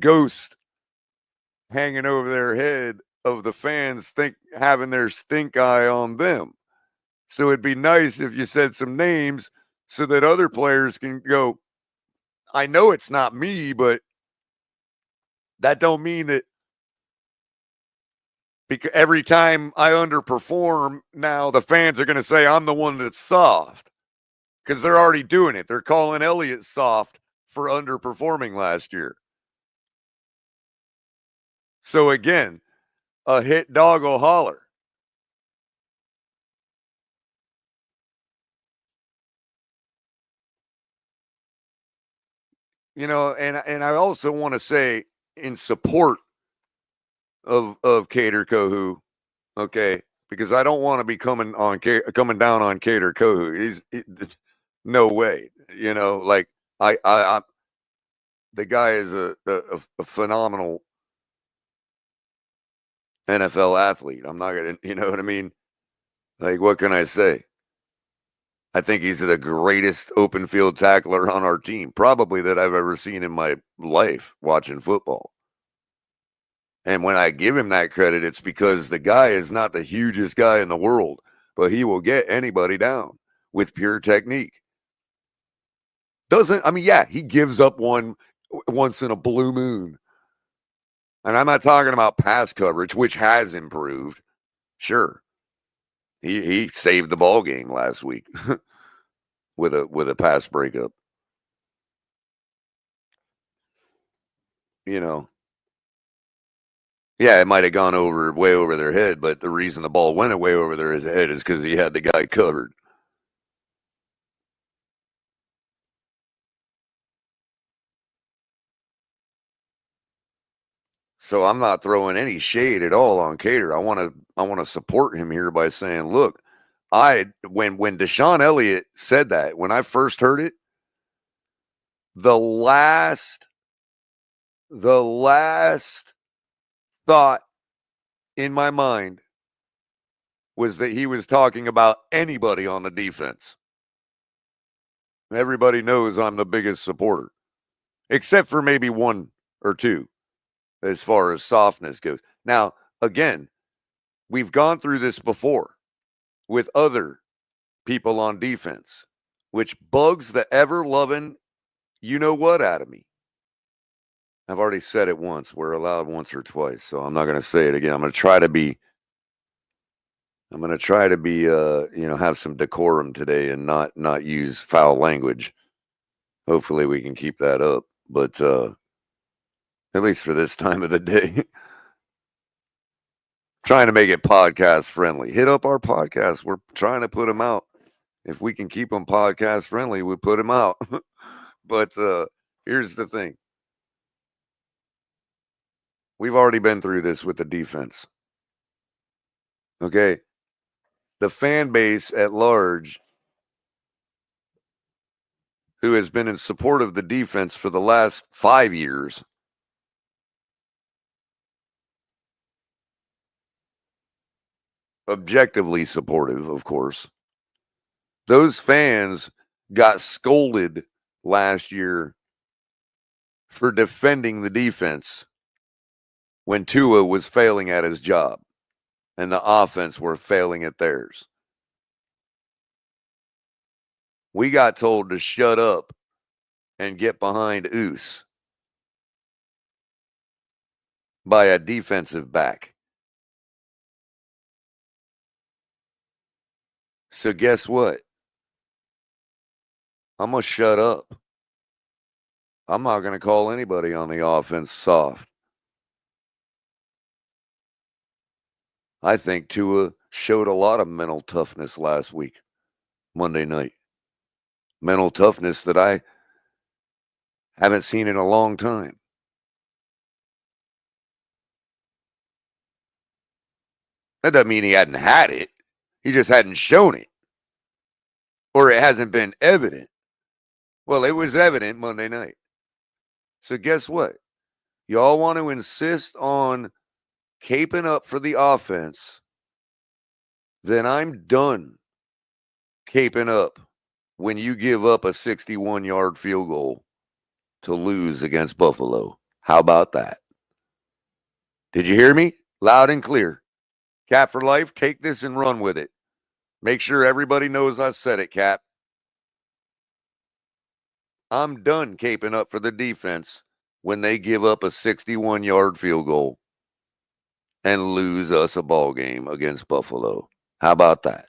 ghost hanging over their head of the fans having their stink eye on them. So it'd be nice if you said some names so that other players can go, I know it's not me, but that don't mean that because every time I underperform now the fans are going to say I'm the one that's soft. Because they're already doing it. They're calling Elliott soft for underperforming last year. So again, a hit dog will holler. And I also want to say in support of Cater Kohu, okay, because I don't want to be coming down on Cater Kohu. No way, like I the guy is a phenomenal NFL athlete. I'm not gonna, you know what I mean? Like, what can I say? I think he's the greatest open field tackler on our team, probably that I've ever seen in my life watching football. And when I give him that credit, it's because the guy is not the hugest guy in the world, but he will get anybody down with pure technique. He gives up one once in a blue moon. And I'm not talking about pass coverage, which has improved. Sure. He saved the ball game last week with a pass breakup. Yeah, it might have gone way over their head, but the reason the ball went way over their head is because he had the guy covered. So I'm not throwing any shade at all on Cater. I want to support him here by saying, look, when Deshaun Elliott said that, when I first heard it, the last thought in my mind was that he was talking about anybody on the defense. Everybody knows I'm the biggest supporter, except for maybe one or two as far as softness goes. Now, again, we've gone through this before with other people on defense, which bugs the ever-loving you-know-what out of me. I've already said it once. We're allowed once or twice, so I'm not going to say it again. I'm going to try to be, have some decorum today and not use foul language. Hopefully we can keep that up, but at least for this time of the day. Trying to make it podcast friendly. Hit up our podcast. We're trying to put them out. If we can keep them podcast friendly, we put them out. But here's the thing. We've already been through this with the defense. Okay. The fan base at large, who has been in support of the defense for the last 5 years, objectively supportive, of course, those fans got scolded last year for defending the defense when Tua was failing at his job and the offense were failing at theirs. We got told to shut up and get behind Oos by a defensive back. So guess what? I'm going to shut up. I'm not going to call anybody on the offense soft. I think Tua showed a lot of mental toughness last week, Monday night. Mental toughness that I haven't seen in a long time. That doesn't mean he hadn't had it. He just hadn't shown it. Or it hasn't been evident. Well, it was evident Monday night. So guess what? Y'all want to insist on caping up for the offense, then I'm done caping up when you give up a 61-yard field goal to lose against Buffalo. How about that? Did you hear me? Loud and clear. Cap for life, take this and run with it. Make sure everybody knows I said it, Cap. I'm done caping up for the defense when they give up a 61-yard field goal and lose us a ball game against Buffalo. How about that?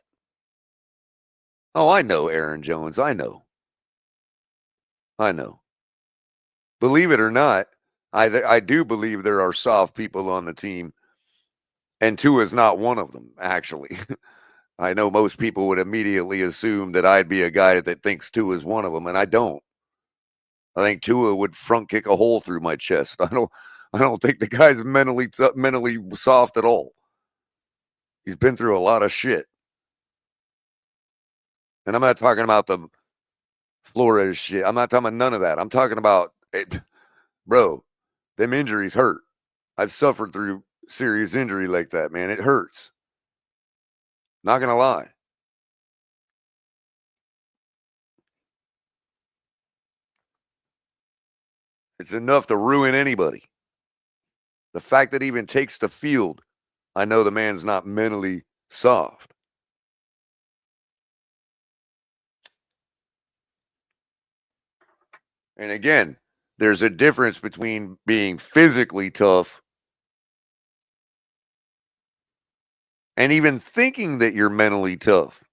Oh, I know, Aaron Jones. I know. Believe it or not, I do believe there are soft people on the team, and Tua is not one of them, actually. I know most people would immediately assume that I'd be a guy that thinks Tua is one of them, and I don't. I think Tua would front kick a hole through my chest. I don't think the guy's mentally soft at all. He's been through a lot of shit. And I'm not talking about the Flores shit. I'm not talking about none of that. I'm talking about it. Bro, them injuries hurt. I've suffered through serious injury like that, man. It hurts. Not going to lie. It's enough to ruin anybody. The fact that he even takes the field, I know the man's not mentally soft. And again, there's a difference between being physically tough and even thinking that you're mentally tough.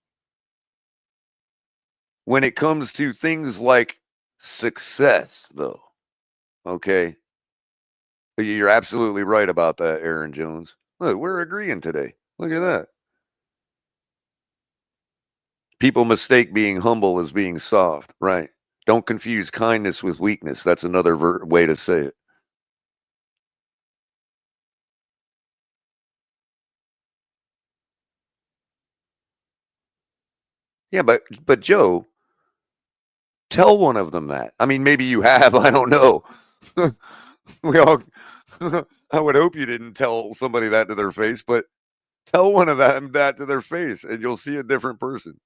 When it comes to things like success, though, okay? You're absolutely right about that, Aaron Jones. Look, we're agreeing today. Look at that. People mistake being humble as being soft, right? Don't confuse kindness with weakness. That's another way to say it. Yeah, but Joe, tell one of them that. I mean, maybe you have. I don't know. We all. I would hope you didn't tell somebody that to their face, but tell one of them that to their face, and you'll see a different person.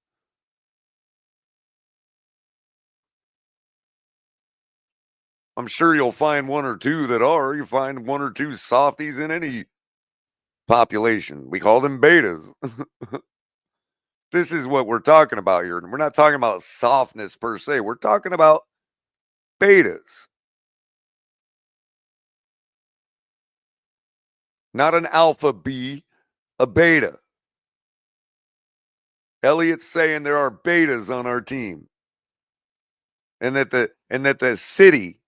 I'm sure you'll find one or two that are. You find one or two softies in any population. We call them betas. This is what we're talking about here. We're not talking about softness per se. We're talking about betas. Not an alpha B, a beta. Elliott's saying there are betas on our team. And that the city,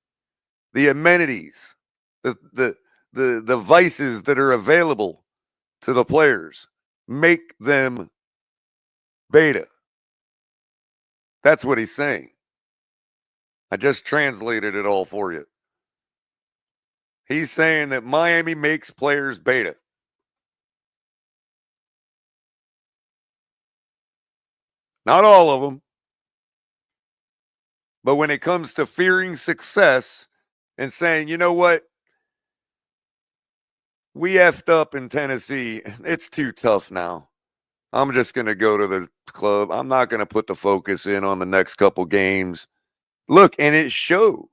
the amenities, the vices that are available to the players make them beta. That's what he's saying. I just translated it all for you. He's saying that Miami makes players beta. Not all of them. But when it comes to fearing success and saying, you know what? We effed up in Tennessee. It's too tough now. I'm just going to go to the club. I'm not going to put the focus in on the next couple games. Look, and it showed.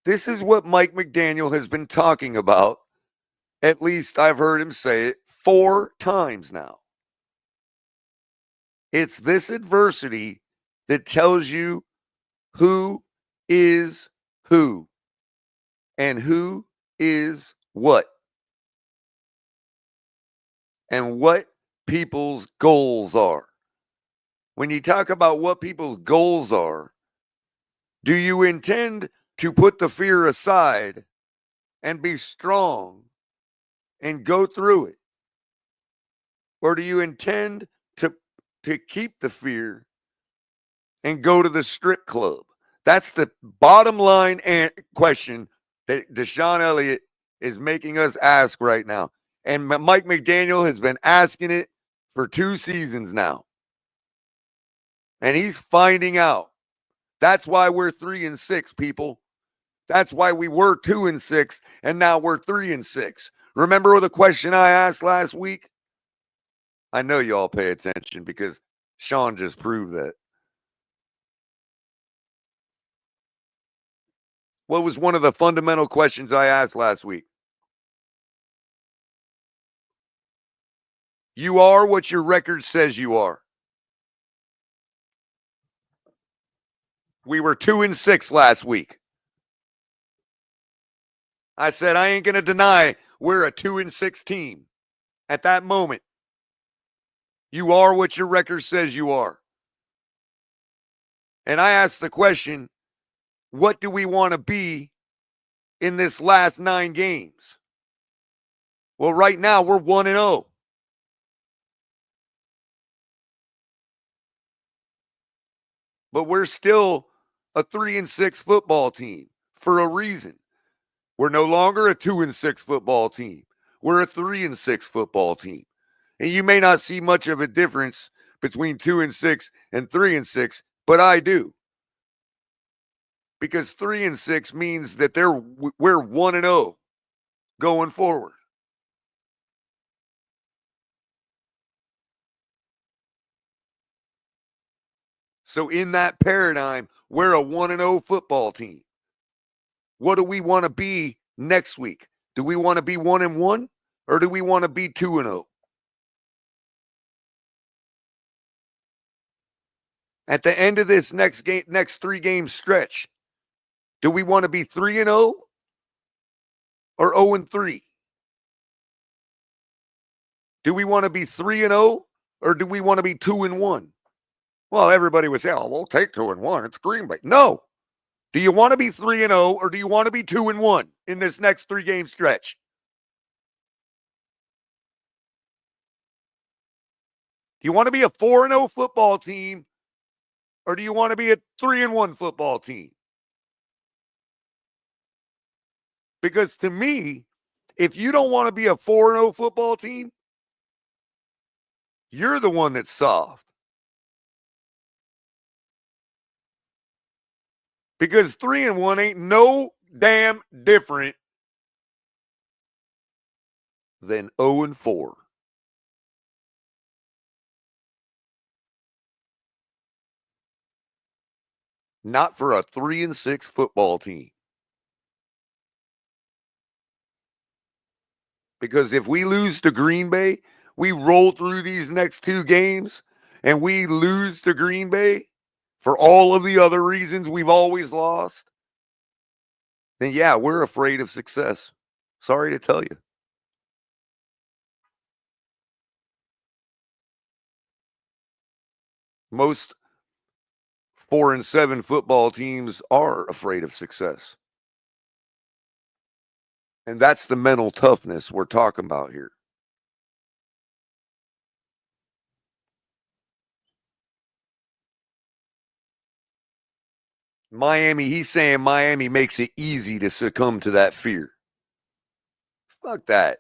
This is what Mike McDaniel has been talking about. At least I've heard him say it 4 times now. It's this adversity that tells you who is who and who is what and what people's goals are. When you talk about what people's goals are, do you intend to put the fear aside and be strong and go through it? Or do you intend to keep the fear and go to the strip club? That's the bottom line question that Deshaun Elliott is making us ask right now. And Mike McDaniel has been asking it for 2 seasons now. And he's finding out. That's why we're 3-6, people. That's why we were 2-6, and now we're 3-6. Remember the question I asked last week? I know you all pay attention because Sean just proved that. What was one of the fundamental questions I asked last week? You are what your record says you are. We were 2-6 last week. I said, I ain't going to deny we're a 2-6 team. At that moment, you are what your record says you are. And I asked the question, what do we want to be in this last 9 games? Well, right now we're 1-0. But we're still a 3-6 football team for a reason. We're no longer a 2-6 football team. We're a 3-6 football team. And you may not see much of a difference between 2-6 and 3-6, but I do. Because 3-6 means that we're 1-0 going forward. So in that paradigm, we're a 1-0 football team. What do we want to be next week? Do we want to be 1-1 or do we want to be 2-0? At the end of this next 3-game stretch, do we want to be 3-0 or 0-3? Do we want to be 3-0 or do we want to be 2-1? Well, everybody would say, "Oh, we'll take 2-1. It's Green Bay." No. Do you want to be 3-0 or do you want to be 2-1 in this next 3-game stretch? Do you want to be a 4-0 football team or do you want to be a 3-1 football team? Because to me, if you don't want to be a 4-0 football team, you're the one that's soft. Because 3-1 ain't no damn different than 0-4. Not for a 3-6 football team. Because if we lose to Green Bay, we roll through these next 2 games and we lose to Green Bay for all of the other reasons we've always lost, then yeah, we're afraid of success. Sorry to tell you. Most 4-7 football teams are afraid of success. And that's the mental toughness we're talking about here. Miami, he's saying Miami makes it easy to succumb to that fear. Fuck that.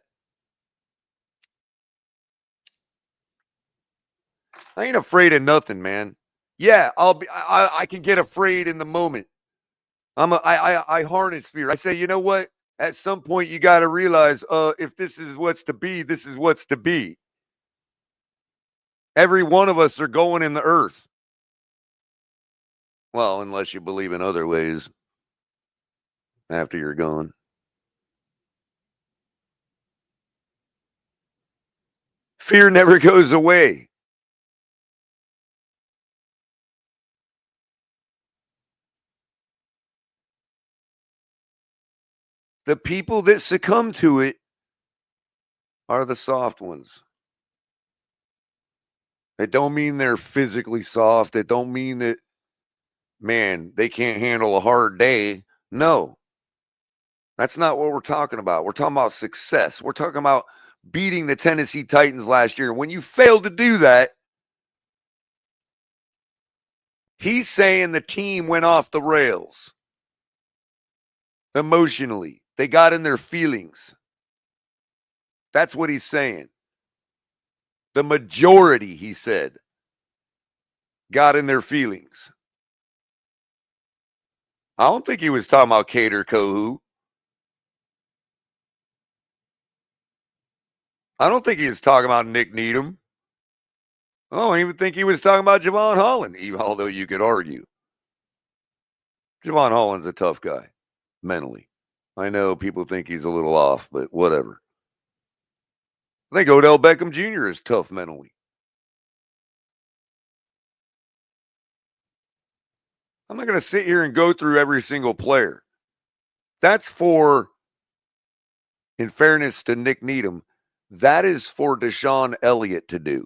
I ain't afraid of nothing, man. Yeah, I can get afraid in the moment. I harness fear. I say, you know what? At some point, you got to realize, if this is what's to be, this is what's to be. Every one of us are going in the earth. Well, unless you believe in other ways after you're gone. Fear never goes away. The people that succumb to it are the soft ones. It don't mean they're physically soft. It don't mean that, man, they can't handle a hard day. No. That's not what we're talking about. We're talking about success. We're talking about beating the Tennessee Titans last year. When you failed to do that, he's saying the team went off the rails emotionally. They got in their feelings. That's what he's saying. The majority, he said, got in their feelings. I don't think he was talking about Cater Kohu. I don't think he was talking about Nick Needham. I don't even think he was talking about Javon Holland, even although you could argue. Javon Holland's a tough guy, mentally. I know people think he's a little off, but whatever. I think Odell Beckham Jr. is tough mentally. I'm not going to sit here and go through every single player. That's for, in fairness to Nick Needham, that is for Deshaun Elliott to do.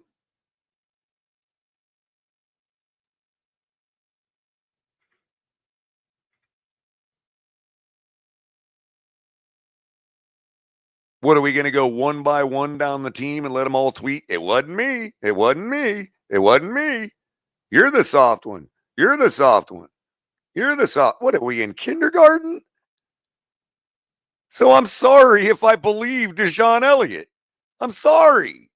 What, are we going to go one by one down the team and let them all tweet? It wasn't me. It wasn't me. It wasn't me. You're the soft one. You're the soft one. You're the soft. What, are we in kindergarten? So I'm sorry if I believe Deshaun Elliott. I'm sorry.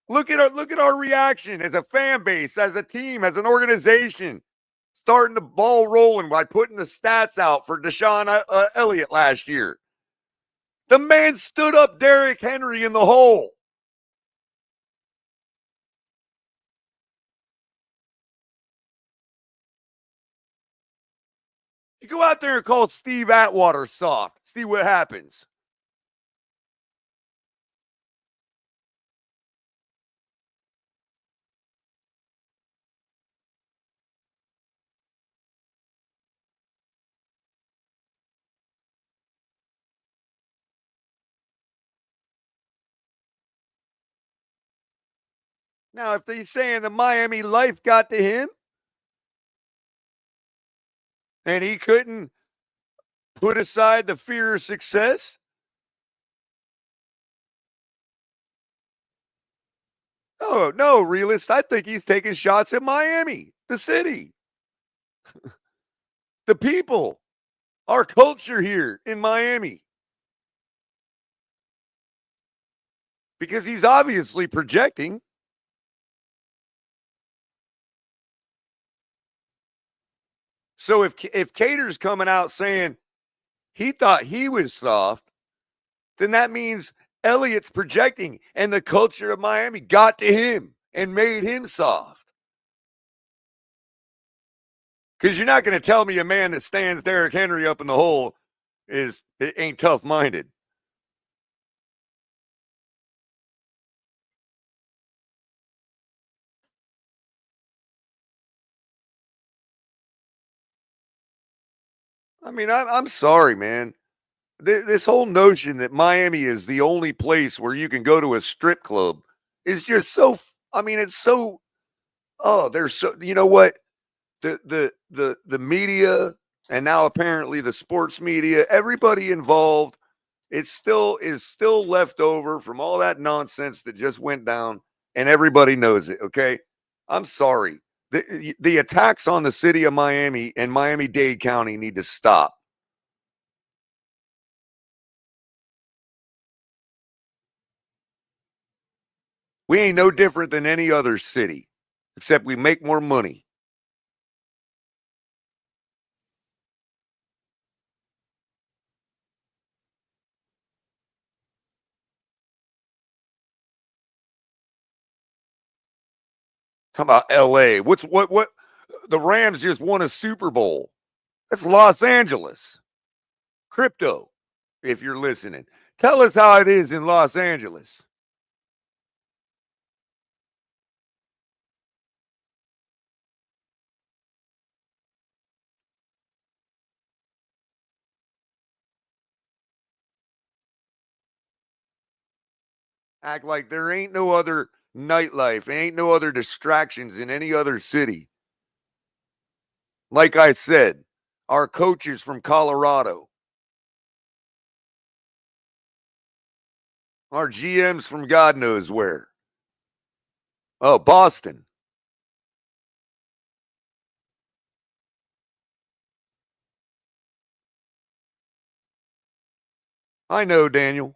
Look at our reaction as a fan base, as a team, as an organization, starting the ball rolling by putting the stats out for Deshaun Elliott last year. The man stood up Derrick Henry in the hole. You go out there and call Steve Atwater soft. See what happens. Now, if they're saying the Miami life got to him and he couldn't put aside the fear of success, no, realist. I think he's taking shots at Miami, the city, the people, our culture here in Miami. Because he's obviously projecting. So if Cater's coming out saying he thought he was soft, then that means Elliott's projecting and the culture of Miami got to him and made him soft. Because you're not going to tell me a man that stands Derrick Henry up in the hole ain't tough-minded. I mean, I'm sorry, man. This whole notion that Miami is the only place where you can go to a strip club is just so. I mean, it's so. Oh, there's so. You know what? The media and now apparently the sports media, everybody involved, is still left over from all that nonsense that just went down, and everybody knows it. Okay, I'm sorry. The attacks on the city of Miami and Miami-Dade County need to stop. We ain't no different than any other city, except we make more money. Talking about L.A. What? The Rams just won a Super Bowl. That's Los Angeles. Crypto, if you're listening. Tell us how it is in Los Angeles. Act like there ain't no other nightlife, ain't no other distractions in any other city. Like I said, our coach is from Colorado. Our GM's from God knows where. Oh, Boston. I know, Daniel.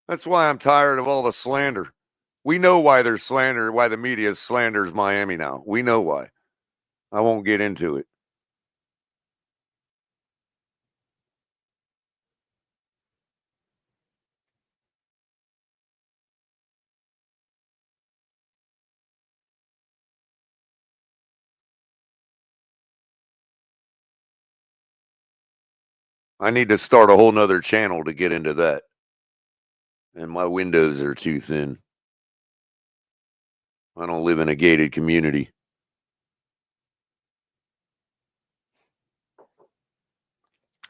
That's why I'm tired of all the slander. We know why there's slander, why the media slanders Miami now. We know why. I won't get into it. I need to start a whole nother channel to get into that. And my windows are too thin. I don't live in a gated community.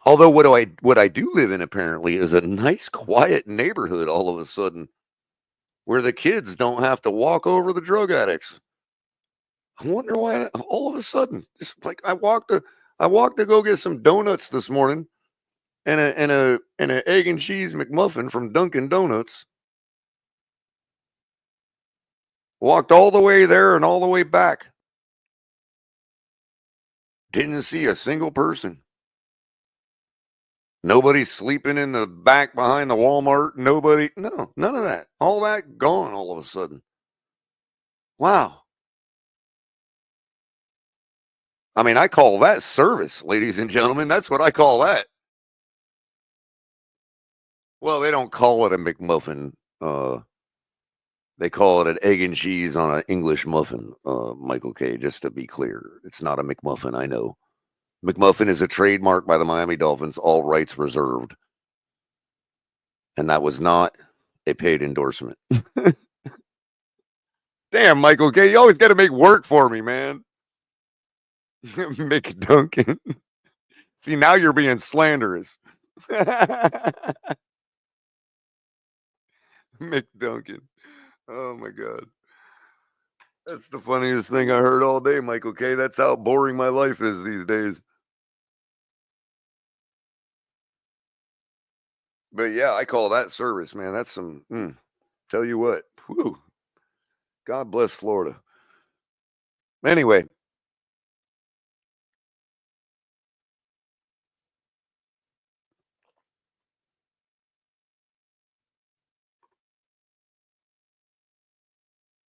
Although what I do live in apparently is a nice quiet neighborhood all of a sudden where the kids don't have to walk over the drug addicts. I wonder why all of a sudden, just like I walked to go get some donuts this morning and an egg and cheese McMuffin from Dunkin' Donuts. Walked all the way there and all the way back. Didn't see a single person. Nobody sleeping in the back behind the Walmart. Nobody. No, none of that. All that gone all of a sudden. Wow. I mean, I call that service, ladies and gentlemen. That's what I call that. Well, they don't call it a McMuffin. They call it an egg and cheese on an English muffin, Michael K., just to be clear. It's not a McMuffin, I know. McMuffin is a trademark by the Miami Dolphins, all rights reserved. And that was not a paid endorsement. Damn, Michael K., you always got to make work for me, man. McDuncan. See, now you're being slanderous. McDuncan. Oh, my God. That's the funniest thing I heard all day, Michael K. That's how boring my life is these days. But yeah, I call that service, man. That's some, tell you what. Whew. God bless Florida. Anyway.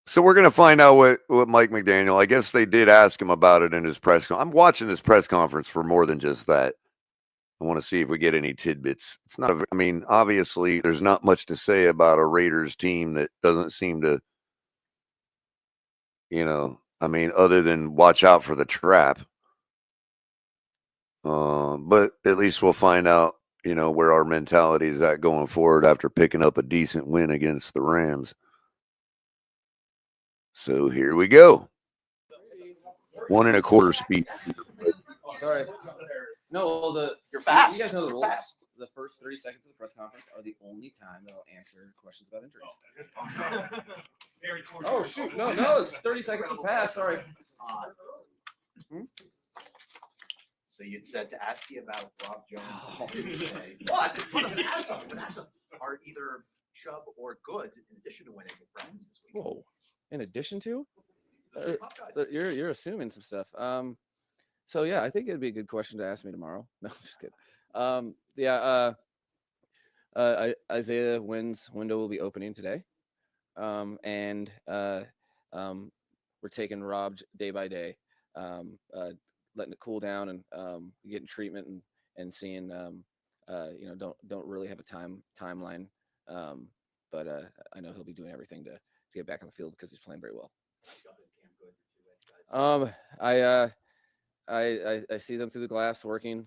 So we're going to find out what Mike McDaniel, I guess they did ask him about it in his press conference. I'm watching this press conference for more than just that. I want to see if we get any tidbits. It's not, I mean, obviously there's not much to say about a Raiders team that doesn't seem to, I mean, other than watch out for the trap. But at least we'll find out, where our mentality is at going forward after picking up a decent win against the Rams. So here we go. 1 1/4 speed. Sorry. No, well, You're fast. You guys know the You're rules. fast. The first 30 seconds of the press conference are the only time they'll answer questions about injuries. Oh, shoot. No, it's 30 seconds has passed. Sorry. So you'd said to ask you about Rob Jones. But are either Chubb or Good in addition to winning with Browns this week? Whoa. In addition to? Those are top guys. You're assuming some stuff. So yeah, I think it'd be a good question to ask me tomorrow. No, just kidding. Isaiah Wynn's window will be opening today. And we're taking Rob day by day, letting it cool down and getting treatment and seeing don't really have a timeline. But I know he'll be doing everything to get back on the field because he's playing very well. I see them through the glass working.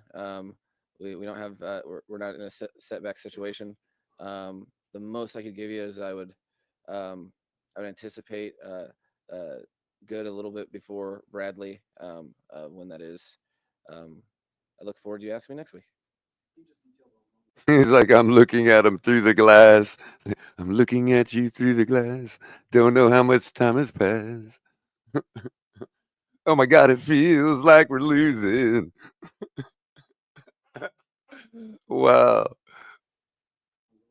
We don't have we're not in a setback situation. The most I could give you is I would anticipate good a little bit before Bradley when that is. I look forward to you asking me next week. He's like, I'm looking at him through the glass. I'm looking at you through the glass. Don't know how much time has passed. Oh my God, it feels like we're losing. Wow.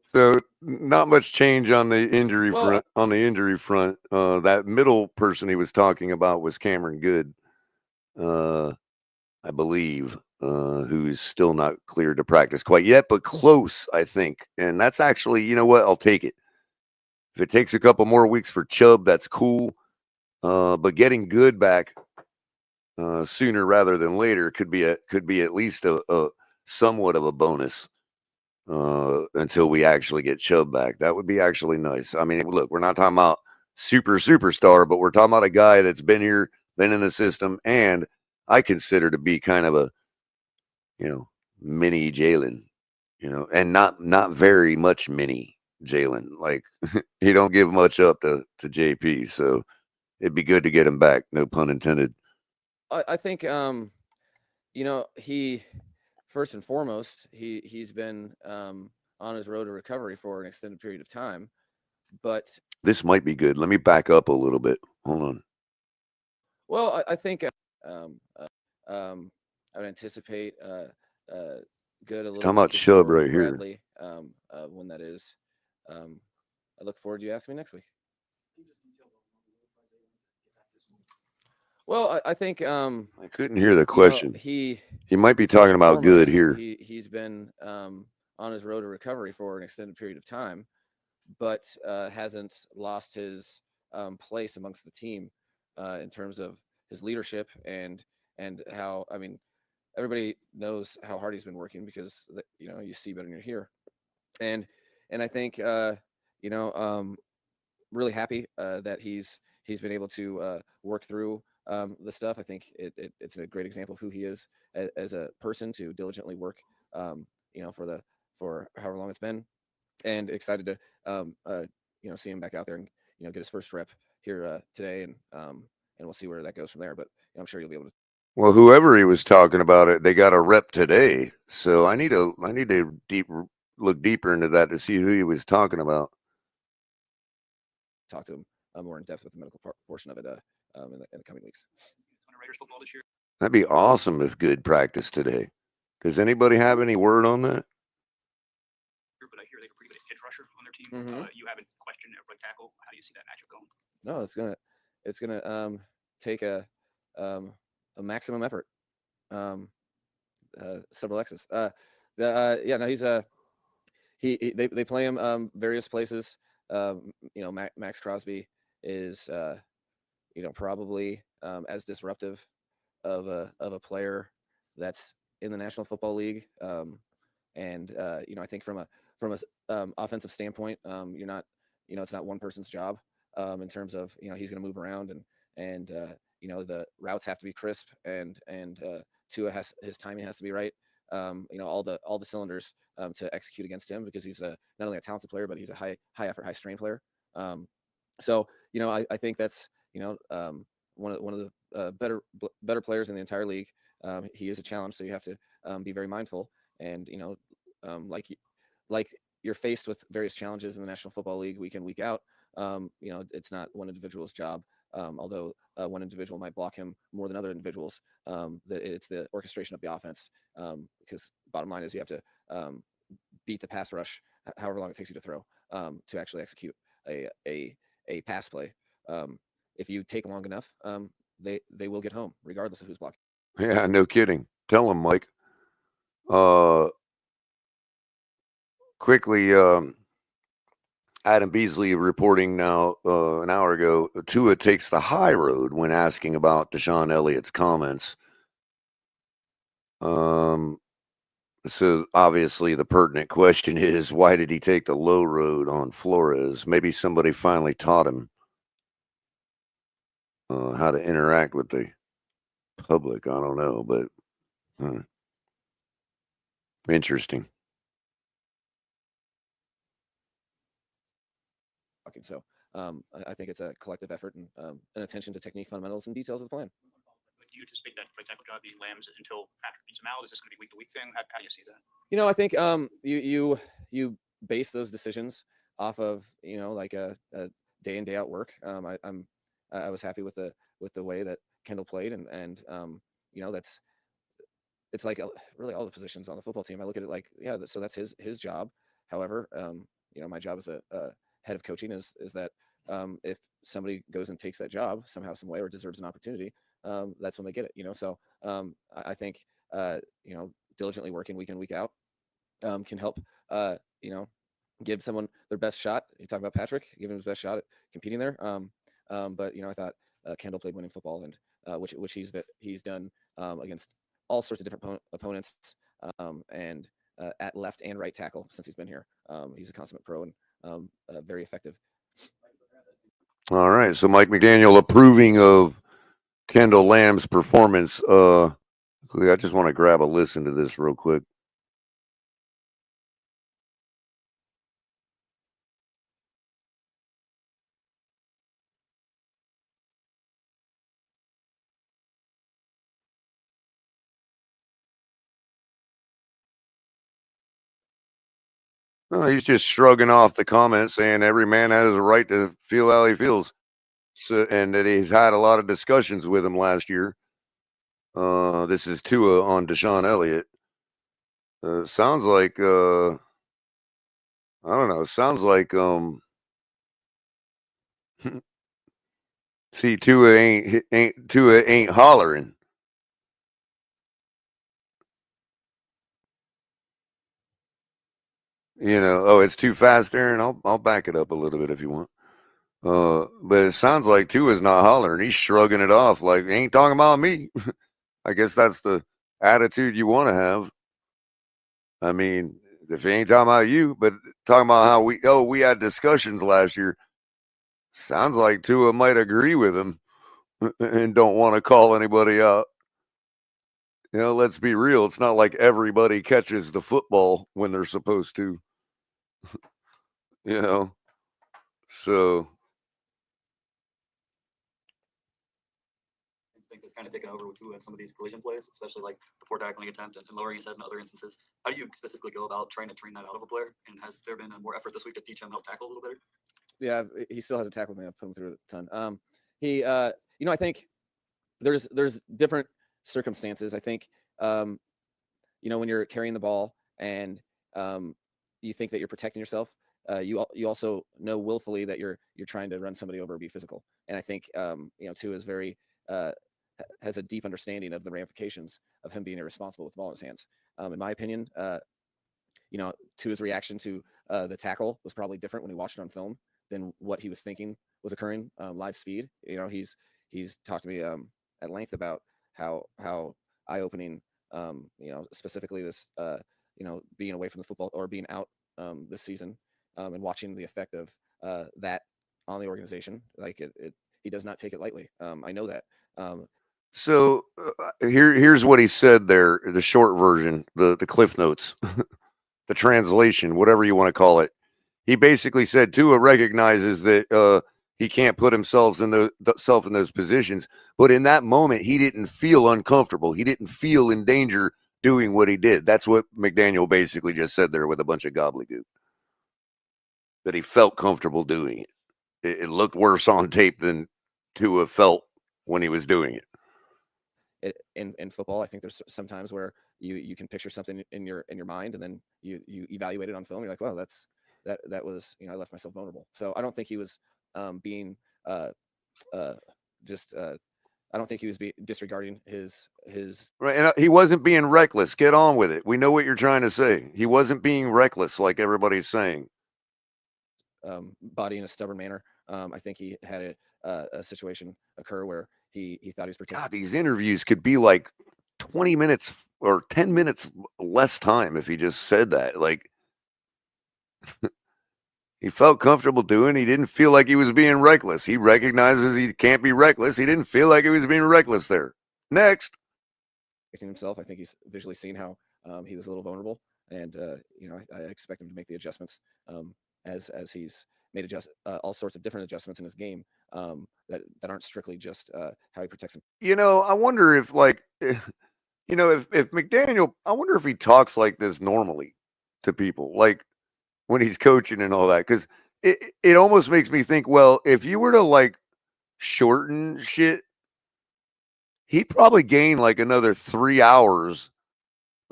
So not much change on the injury front. On the injury front, that middle person he was talking about was Cameron Good, I believe, who's still not cleared to practice quite yet, but close, I think. And that's actually, you know what? I'll take it. If it takes a couple more weeks for Chubb, that's cool. But getting Good back sooner rather than later could be at least a somewhat of a bonus. Until we actually get Chubb back. That would be actually nice. I mean, look, we're not talking about superstar, but we're talking about a guy that's been here, been in the system, and I consider to be kind of a, mini Jalen, and not very much mini Jalen. Like he don't give much up to JP, so it'd be good to get him back. No pun intended. I think he. First and foremost, he's been on his road to recovery for an extended period of time, but this might be good. Let me back up a little bit. Hold on. Well, I think I would anticipate good a little. Talking about Chubb right Bradley, when that is. I look forward to you asking me next week. Well, I think I couldn't hear the question. He might be talking about Good here. He's been on his road to recovery for an extended period of time, but hasn't lost his place amongst the team in terms of his leadership and how, I mean, everybody knows how hard he's been working because you see better when you're here, and I think really happy that he's been able to work through the stuff. I think it's a great example of who he is as a person to diligently work, for however long it's been, and excited to see him back out there and get his first rep here today, and we'll see where that goes from there. But I'm sure you'll be able to. Well, whoever he was talking about it, they got a rep today, so I need to look deeper into that to see who he was talking about. Talk to him more in depth with the medical portion of it in the coming weeks. That'd be awesome if Good practiced today. Does anybody have any word on that? But I hear they have a pretty good edge rusher on their team. Mm-hmm. You haven't questioned at right tackle. How do you see that matchup going? No, it's gonna take a maximum effort. Several X's. He's they play him various places. Max Crosby is probably as disruptive of a player that's in the National Football League. I think from a offensive standpoint, you're not, it's not one person's job in terms of, he's going to move around and the routes have to be crisp and Tua his timing has to be right. All the cylinders to execute against him because he's not only a talented player, but he's a high effort, high strain player. So I think that's one of the better players in the entire league. He is a challenge, so you have to be very mindful. And like you're faced with various challenges in the National Football League week in, week out. It's not one individual's job. Although one individual might block him more than other individuals, it's the orchestration of the offense. Because bottom line is you have to beat the pass rush, however long it takes you to throw, to actually execute a pass play. If you take long enough, they will get home regardless of who's blocking. Yeah, no kidding. Tell him, Mike. Quickly, Adam Beasley reporting now an hour ago, Tua takes the high road when asking about Deshaun Elliott's comments. So obviously the pertinent question is, why did he take the low road on Flores? Maybe somebody finally taught him. how to interact with the public. I don't know, but interesting. So I think it's a collective effort and an attention to technique, fundamentals, and details of the plan. Do you anticipate that right tackle job being Lamb's until Patrick beats him out? Is this going to be week-to-week thing? How do you see that? You know, I think you base those decisions off of, you know, like a day in, day out work. I was happy with the way that Kendall played, and you know, it's like really all the positions on the football team. I look at it like, yeah, so that's his job. However, you know, my job as a head of coaching is that if somebody goes and takes that job somehow, some way, or deserves an opportunity, that's when they get it. You know, so I think you know, diligently working week in, week out can help you know, give someone their best shot. You talk about Patrick, give him his best shot at competing there. But you know, I thought Kendall played winning football, and which he's done against all sorts of different opponents, and at left and right tackle since he's been here. He's a consummate pro and very effective. All right, so Mike McDaniel approving of Kendall Lamb's performance. I just want to grab a listen to this real quick. No, he's just shrugging off the comments, saying every man has a right to feel how he feels. So, and that he's had a lot of discussions with him last year. This is Tua on Deshaun Elliott. Sounds like I don't know. Sounds like see, Tua ain't hollering. You know, oh, it's too fast there, and I'll back it up a little bit if you want. But it sounds like Tua's not hollering. He's shrugging it off like, he ain't talking about me. I guess that's the attitude you want to have. I mean, if he ain't talking about you, but talking about how we had discussions last year. Sounds like Tua might agree with him and don't want to call anybody out. You know, let's be real. It's not like everybody catches the football when they're supposed to. You know, so instinct has kind of taken over with Tua and some of these collision plays, especially like the poor tackling attempt and lowering his head in other instances. How do you specifically go about trying to train that out of a player? And has there been more effort this week to teach him how to tackle a little better? Yeah, he still has a tackle me. I've put him through a ton. You know, I think there's different circumstances. I think, you know, when you're carrying the ball and you think that you're protecting yourself, you also know willfully that you're trying to run somebody over or be physical. And I think, you know, Tua is very has a deep understanding of the ramifications of him being irresponsible with the ball in his hands. In my opinion, you know, Tua's reaction to the tackle was probably different when he watched it on film than what he was thinking was occurring live speed. You know, he's talked to me at length about how eye-opening, you know, specifically this, you know, being away from the football or being out this season and watching the effect of that on the organization. Like he does not take it lightly. I know that. So here's what he said there, the short version, the Cliff Notes, the translation, whatever you want to call it. He basically said Tua recognizes that he can't put himself in those positions, but in that moment he didn't feel uncomfortable. He didn't feel in danger doing what he did. That's what McDaniel basically just said there with a bunch of gobbledygook. That he felt comfortable doing it. It looked worse on tape than Tua felt when he was doing it. In football, I think there's some times where you can picture something in your mind, and then you evaluate it on film. You're like, well, that was, you know, I left myself vulnerable. So I don't think he was being just I don't think he was disregarding his right. And he wasn't being reckless. Get on with it. We know what you're trying to say. He wasn't being reckless like everybody's saying. Body in a stubborn manner. I think he had a situation occur where he thought he was protected. God, these interviews could be like 20 minutes or 10 minutes less time if he just said that. Like, you He felt comfortable doing. He didn't feel like he was being reckless. He recognizes he can't be reckless. He didn't feel like he was being reckless there. Next. Himself, I think he's visually seen how he was a little vulnerable, and I expect him to make the adjustments as he's made all sorts of different adjustments in his game that aren't strictly just how he protects him. I wonder if if McDaniel, I wonder if he talks like this normally to people, like when he's coaching and all that, because it almost makes me think, well, if you were to like shorten shit, he'd probably gain like another 3 hours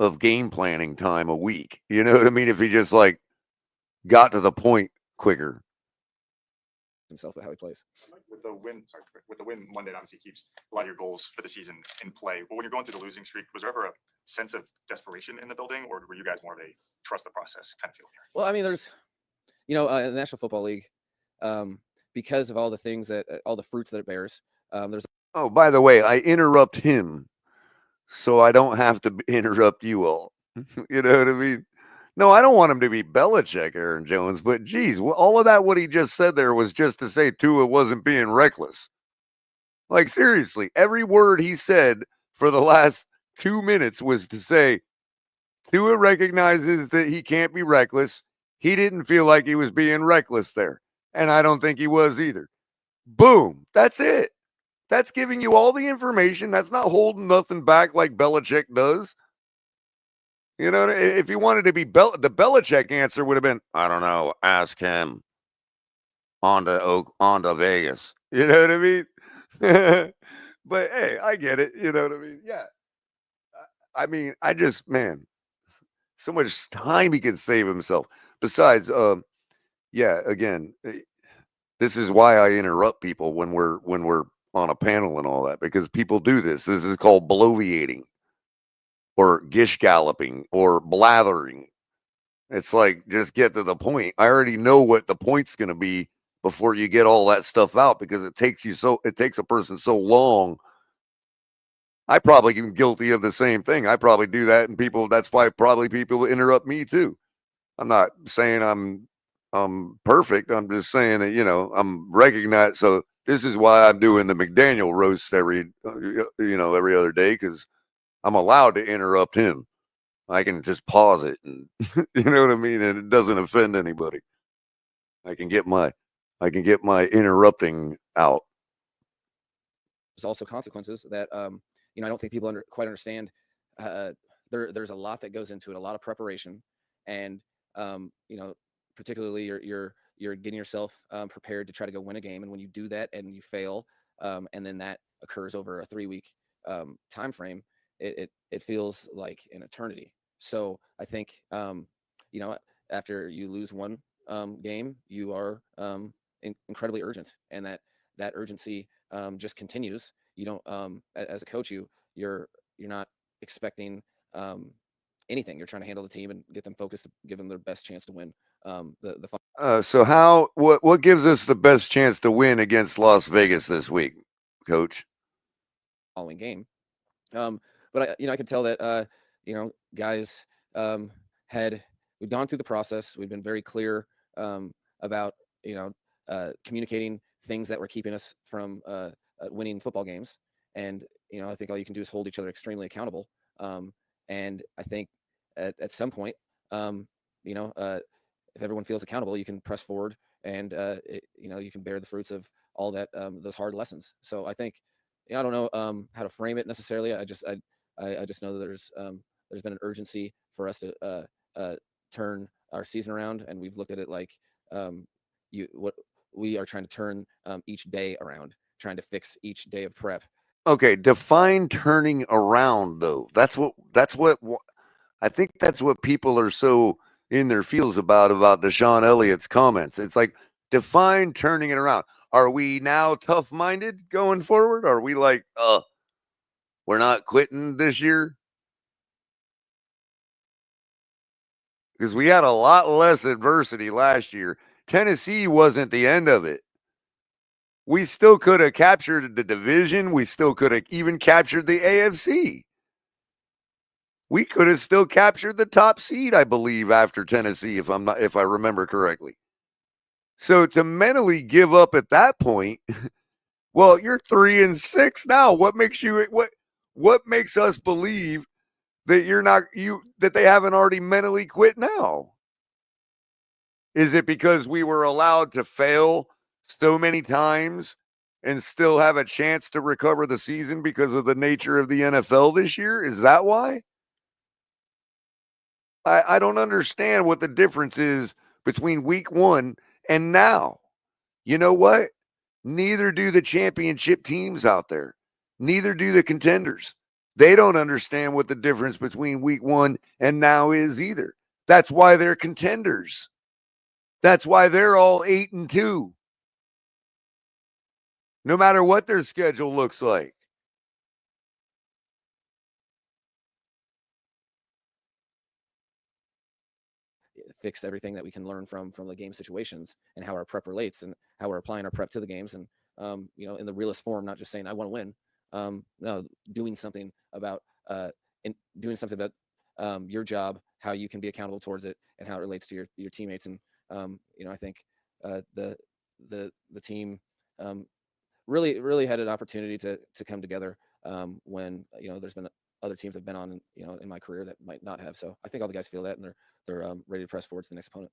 of game planning time a week. You know what I mean? If he just like got to the point quicker. Himself, but how he plays. With the win Monday, obviously keeps a lot of your goals for the season in play. But when you're going through the losing streak, was there ever a sense of desperation in the building, or were you guys more of a trust the process kind of feel here? Well, I mean, there's, in the National Football League, because of all the things all the fruits that it bears, there's. Oh, by the way, I interrupt him so I don't have to interrupt you all. You know what I mean? No, I don't want him to be Belichick, Aaron Jones, but geez, all of that, what he just said there was just to say Tua wasn't being reckless. Like, seriously, every word he said for the last 2 minutes was to say Tua recognizes that he can't be reckless. He didn't feel like he was being reckless there, and I don't think he was either. Boom. That's it. That's giving you all the information. That's not holding nothing back like Belichick does. You know, if you wanted to be the Belichick answer would have been, I don't know, ask him on to Vegas. You know what I mean? But hey, I get it. You know what I mean? Yeah. I mean, man, so much time he can save himself. Besides, again, this is why I interrupt people when we're on a panel and all that, because people do this. This is called bloviating, or gish galloping, or blathering. It's like, just get to the point. I already know what the point's going to be before you get all that stuff out, because it takes a person so long. I probably am guilty of the same thing. I probably do that, and that's why probably people interrupt me too. I'm not saying I'm perfect. I'm just saying that, I'm recognized. So this is why I'm doing the McDaniel roast every other day, because I'm allowed to interrupt him. I can just pause it, and you know what I mean, and it doesn't offend anybody. I can get my interrupting out. There's also consequences that I don't think people quite understand. There's a lot that goes into it, a lot of preparation, and particularly you're getting yourself prepared to try to go win a game, and when you do that and you fail, and then that occurs over a 3-week time frame, it feels like an eternity. So I think after you lose one game, you are incredibly urgent, and that urgency just continues. You don't, as a coach, you're not expecting anything. You're trying to handle the team and get them focused, give them their best chance to win. So what gives us the best chance to win against Las Vegas this week, Coach? Following game, but I could tell that guys we've gone through the process. We've been very clear about communicating things that were keeping us from winning football games, and I think all you can do is hold each other extremely accountable. And I think at some point, if everyone feels accountable, you can press forward, and you can bear the fruits of all that those hard lessons. So I think I don't know how to frame it necessarily. I just know that there's been an urgency for us to turn our season around, and we've looked at it like what we are trying to turn each day around, trying to fix each day of prep. Okay, define turning around, though. That's what I think that's what people are so in their feels about Deshaun Elliott's comments. It's like, define turning it around. Are we now tough-minded going forward? Are we like, we're not quitting this year? Because we had a lot less adversity last year. Tennessee wasn't the end of it. We still could have captured the division. We still could have even captured the AFC. We could have still captured the top seed, I believe, after Tennessee, if I remember correctly. So to mentally give up at that point, well, you're 3-6 now. What makes you what makes us believe that that they haven't already mentally quit now? Is it because we were allowed to fail so many times and still have a chance to recover the season because of the nature of the NFL this year? Is that why? I don't understand what the difference is between week 1 and now. You know what? Neither do the championship teams out there. Neither do the contenders. They don't understand what the difference between week 1 and now is either. That's why they're contenders. That's why they're all 8-2. No matter what their schedule looks like. Fixed everything that we can learn from the game situations and how our prep relates and how we're applying our prep to the games and in the realest form, not just saying I want to win. No, doing something about your job, how you can be accountable towards it, and how it relates to your teammates. And I think the team really had an opportunity to come together when there's been other teams I've been on in my career that might not have. So I think all the guys feel that, and they're ready to press forward to the next opponent.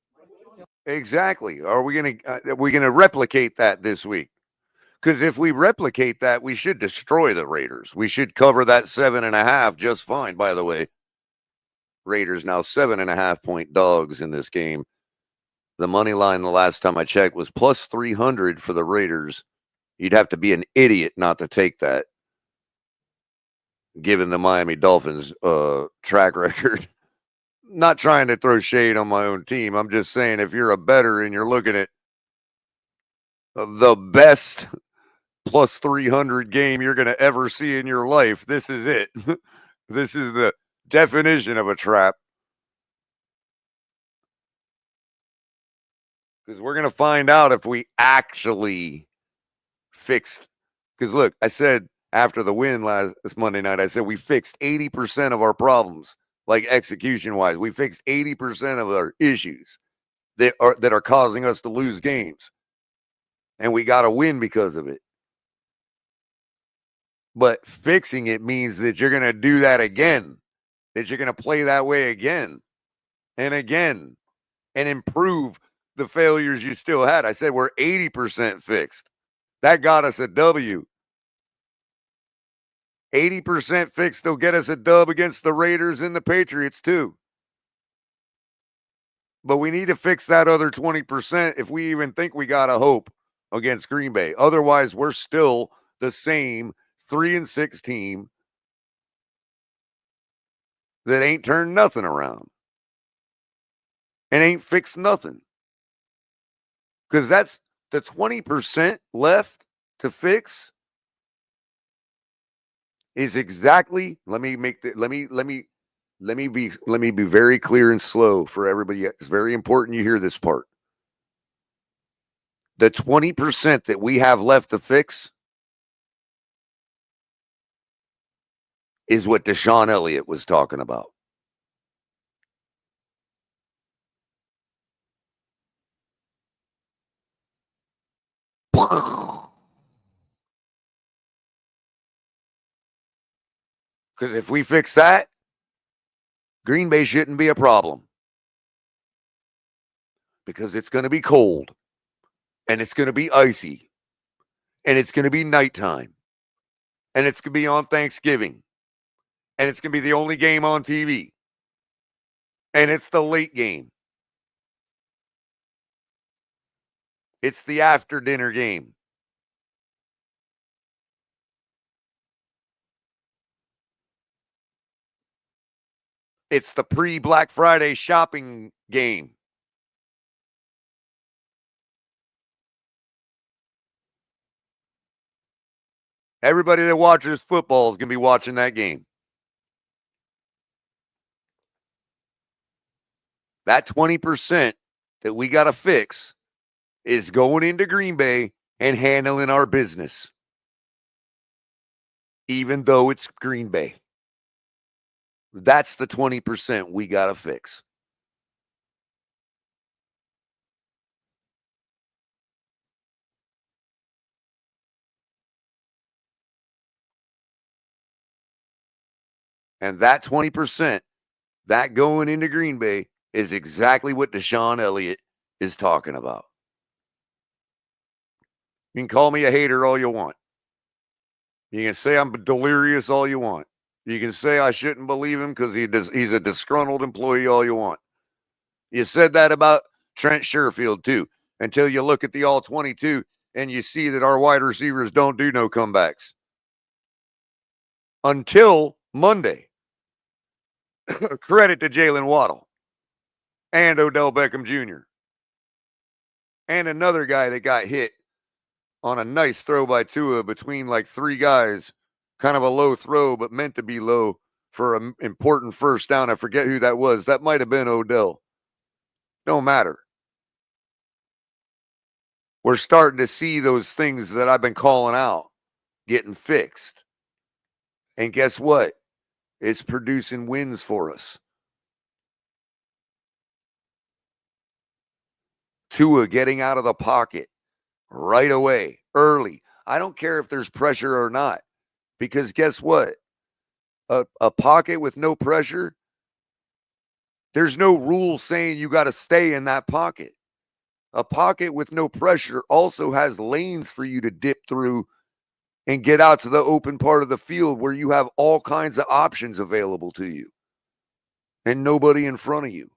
Exactly. Are we gonna replicate that this week? Because if we replicate that, we should destroy the Raiders. We should cover that 7.5 just fine. By the way, Raiders now 7.5-point dogs in this game. The money line the last time I checked was plus 300 for the Raiders. You'd have to be an idiot not to take that, given the Miami Dolphins track record. Not trying to throw shade on my own team. I'm just saying if you're a bettor and you're looking at the best plus 300 game you're going to ever see in your life, this is it. This is the definition of a trap. Because we're going to find out if we actually fixed. Because look, I said after the win this Monday night, I said we fixed 80% of our problems, like execution-wise. We fixed 80% of our issues that are causing us to lose games. And we got to win because of it. But fixing it means that you're going to do that again, that you're going to play that way again and again and improve the failures you still had. I said we're 80% fixed. That got us a W. 80% fixed will get us a dub against the Raiders and the Patriots too. But we need to fix that other 20% if we even think we got a hope against Green Bay. Otherwise, we're still the same 3-6 team that ain't turned nothing around and ain't fixed nothing. Because that's the 20% left to fix is exactly, let me be very clear and slow for everybody. It's very important you hear this part. The 20% that we have left to fix is what Deshaun Elliott was talking about. Because if we fix that, Green Bay shouldn't be a problem. Because it's going to be cold. And it's going to be icy. And it's going to be nighttime. And it's going to be on Thanksgiving. And it's going to be the only game on TV. And it's the late game. It's the after dinner game. It's the pre-Black Friday shopping game. Everybody that watches football is going to be watching that game. That 20% that we got to fix is going into Green Bay and handling our business. Even though it's Green Bay. That's the 20% we got to fix. And that 20%, that going into Green Bay is exactly what Deshaun Elliott is talking about. You can call me a hater all you want. You can say I'm delirious all you want. You can say I shouldn't believe him because he's a disgruntled employee all you want. You said that about Trent Sherfield too, until you look at the all 22 and you see that our wide receivers don't do no comebacks. Until Monday. Credit to Jalen Waddle and Odell Beckham Jr. and another guy that got hit on a nice throw by Tua between like three guys. Kind of a low throw, but meant to be low for an important first down. I forget who that was. That might have been Odell. Don't matter. We're starting to see those things that I've been calling out getting fixed. And guess what? It's producing wins for us. Tua getting out of the pocket right away, early. I don't care if there's pressure or not, because guess what? A pocket with no pressure, there's no rule saying you got to stay in that pocket. A pocket with no pressure also has lanes for you to dip through and get out to the open part of the field where you have all kinds of options available to you and nobody in front of you.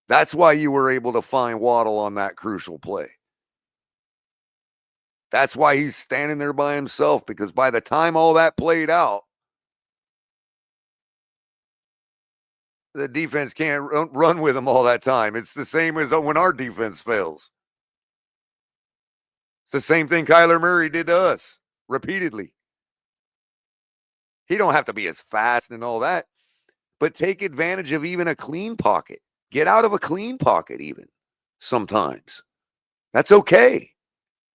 That's why you were able to find Waddle on that crucial play. That's why he's standing there by himself, because by the time all that played out, the defense can't run with him all that time. It's the same as when our defense fails. It's the same thing Kyler Murray did to us repeatedly. He don't have to be as fast and all that, but take advantage of even a clean pocket. Get out of a clean pocket even sometimes. That's okay.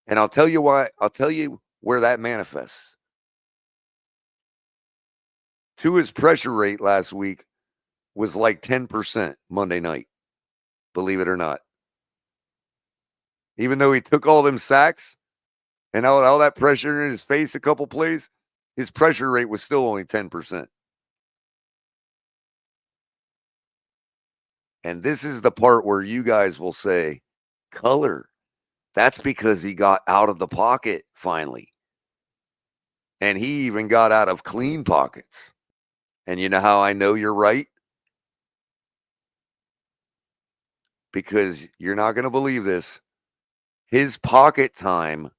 And I'll tell you why. I'll tell you where that manifests. Tua's pressure rate last week was like 10% Monday night, believe it or not. Even though he took all them sacks and all that pressure in his face a couple plays, his pressure rate was still only 10%. And this is the part where you guys will say, Culler, that's because he got out of the pocket finally. And he even got out of clean pockets. And you know how I know you're right? Because you're not going to believe this. His pocket time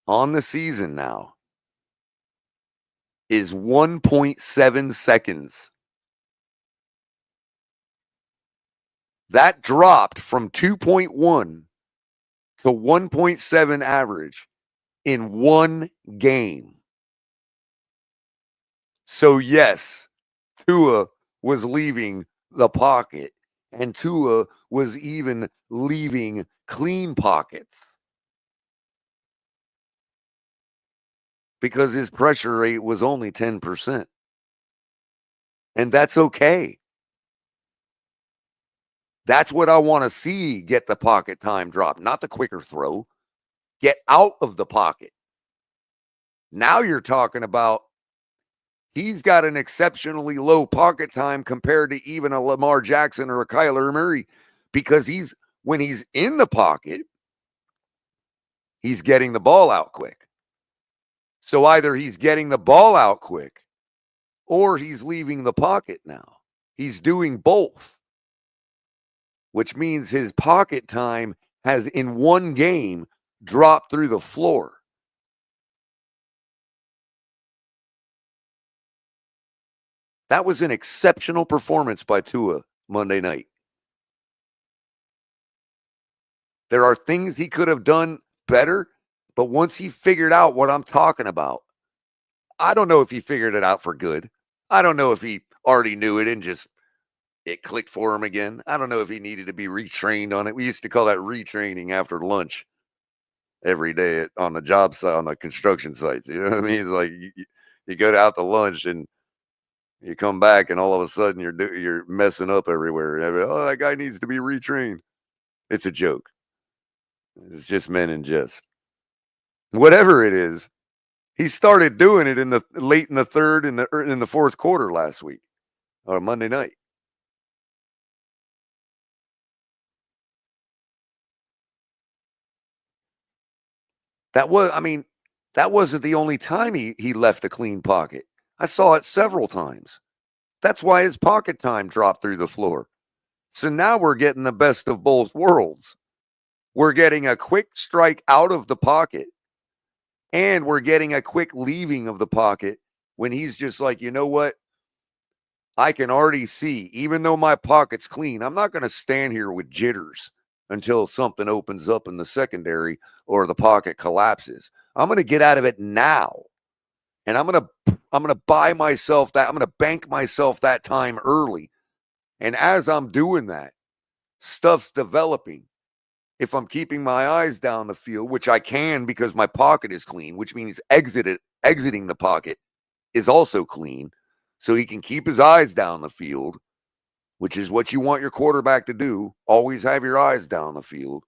on the season now is 1.7 seconds. That dropped from 2.1 to 1.7 average in one game. So yes, Tua was leaving the pocket, and Tua was even leaving clean pockets because his pressure rate was only 10%. And that's okay. That's what I want to see get the pocket time drop, not the quicker throw. Get out of the pocket. Now you're talking about he's got an exceptionally low pocket time compared to even a Lamar Jackson or a Kyler Murray, because when he's in the pocket, he's getting the ball out quick. So either he's getting the ball out quick or he's leaving the pocket now. He's doing both, which means his pocket time has in one game dropped through the floor. That was an exceptional performance by Tua Monday night. There are things he could have done better, but once he figured out what I'm talking about, I don't know if he figured it out for good. I don't know if he already knew it and just it clicked for him again. I don't know if he needed to be retrained on it. We used to call that retraining after lunch every day on the job site, on the construction sites. You know what I mean? It's like you go out to lunch and you come back and all of a sudden you're messing up everywhere. Oh, that guy needs to be retrained. It's a joke. It's just men in jest. Whatever it is, He started doing it in the late in the third and in the fourth quarter last week or Monday night. That wasn't the only time he left a clean pocket. I saw it several times. That's why his pocket time dropped through the floor. So now we're getting the best of both worlds. We're getting a quick strike out of the pocket, and we're getting a quick leaving of the pocket when he's just like, you know what? I can already see, even though my pocket's clean, I'm not going to stand here with jitters until something opens up in the secondary or the pocket collapses. I'm going to get out of it now. And I'm going to buy myself that. I'm going to bank myself that time early. And as I'm doing that, stuff's developing. If I'm keeping my eyes down the field, which I can because my pocket is clean, which means exiting the pocket is also clean. So he can keep his eyes down the field, which is what you want your quarterback to do. Always have your eyes down the field.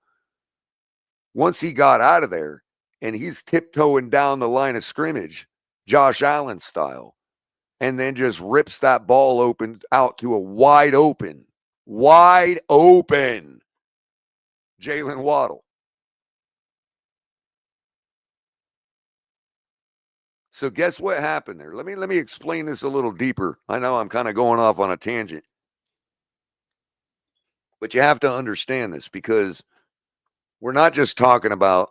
Once he got out of there and he's tiptoeing down the line of scrimmage, Josh Allen style, and then just rips that ball open out to a wide open Jalen Waddle. So guess what happened there? Let me explain this a little deeper. I know I'm kind of going off on a tangent. But you have to understand this because we're not just talking about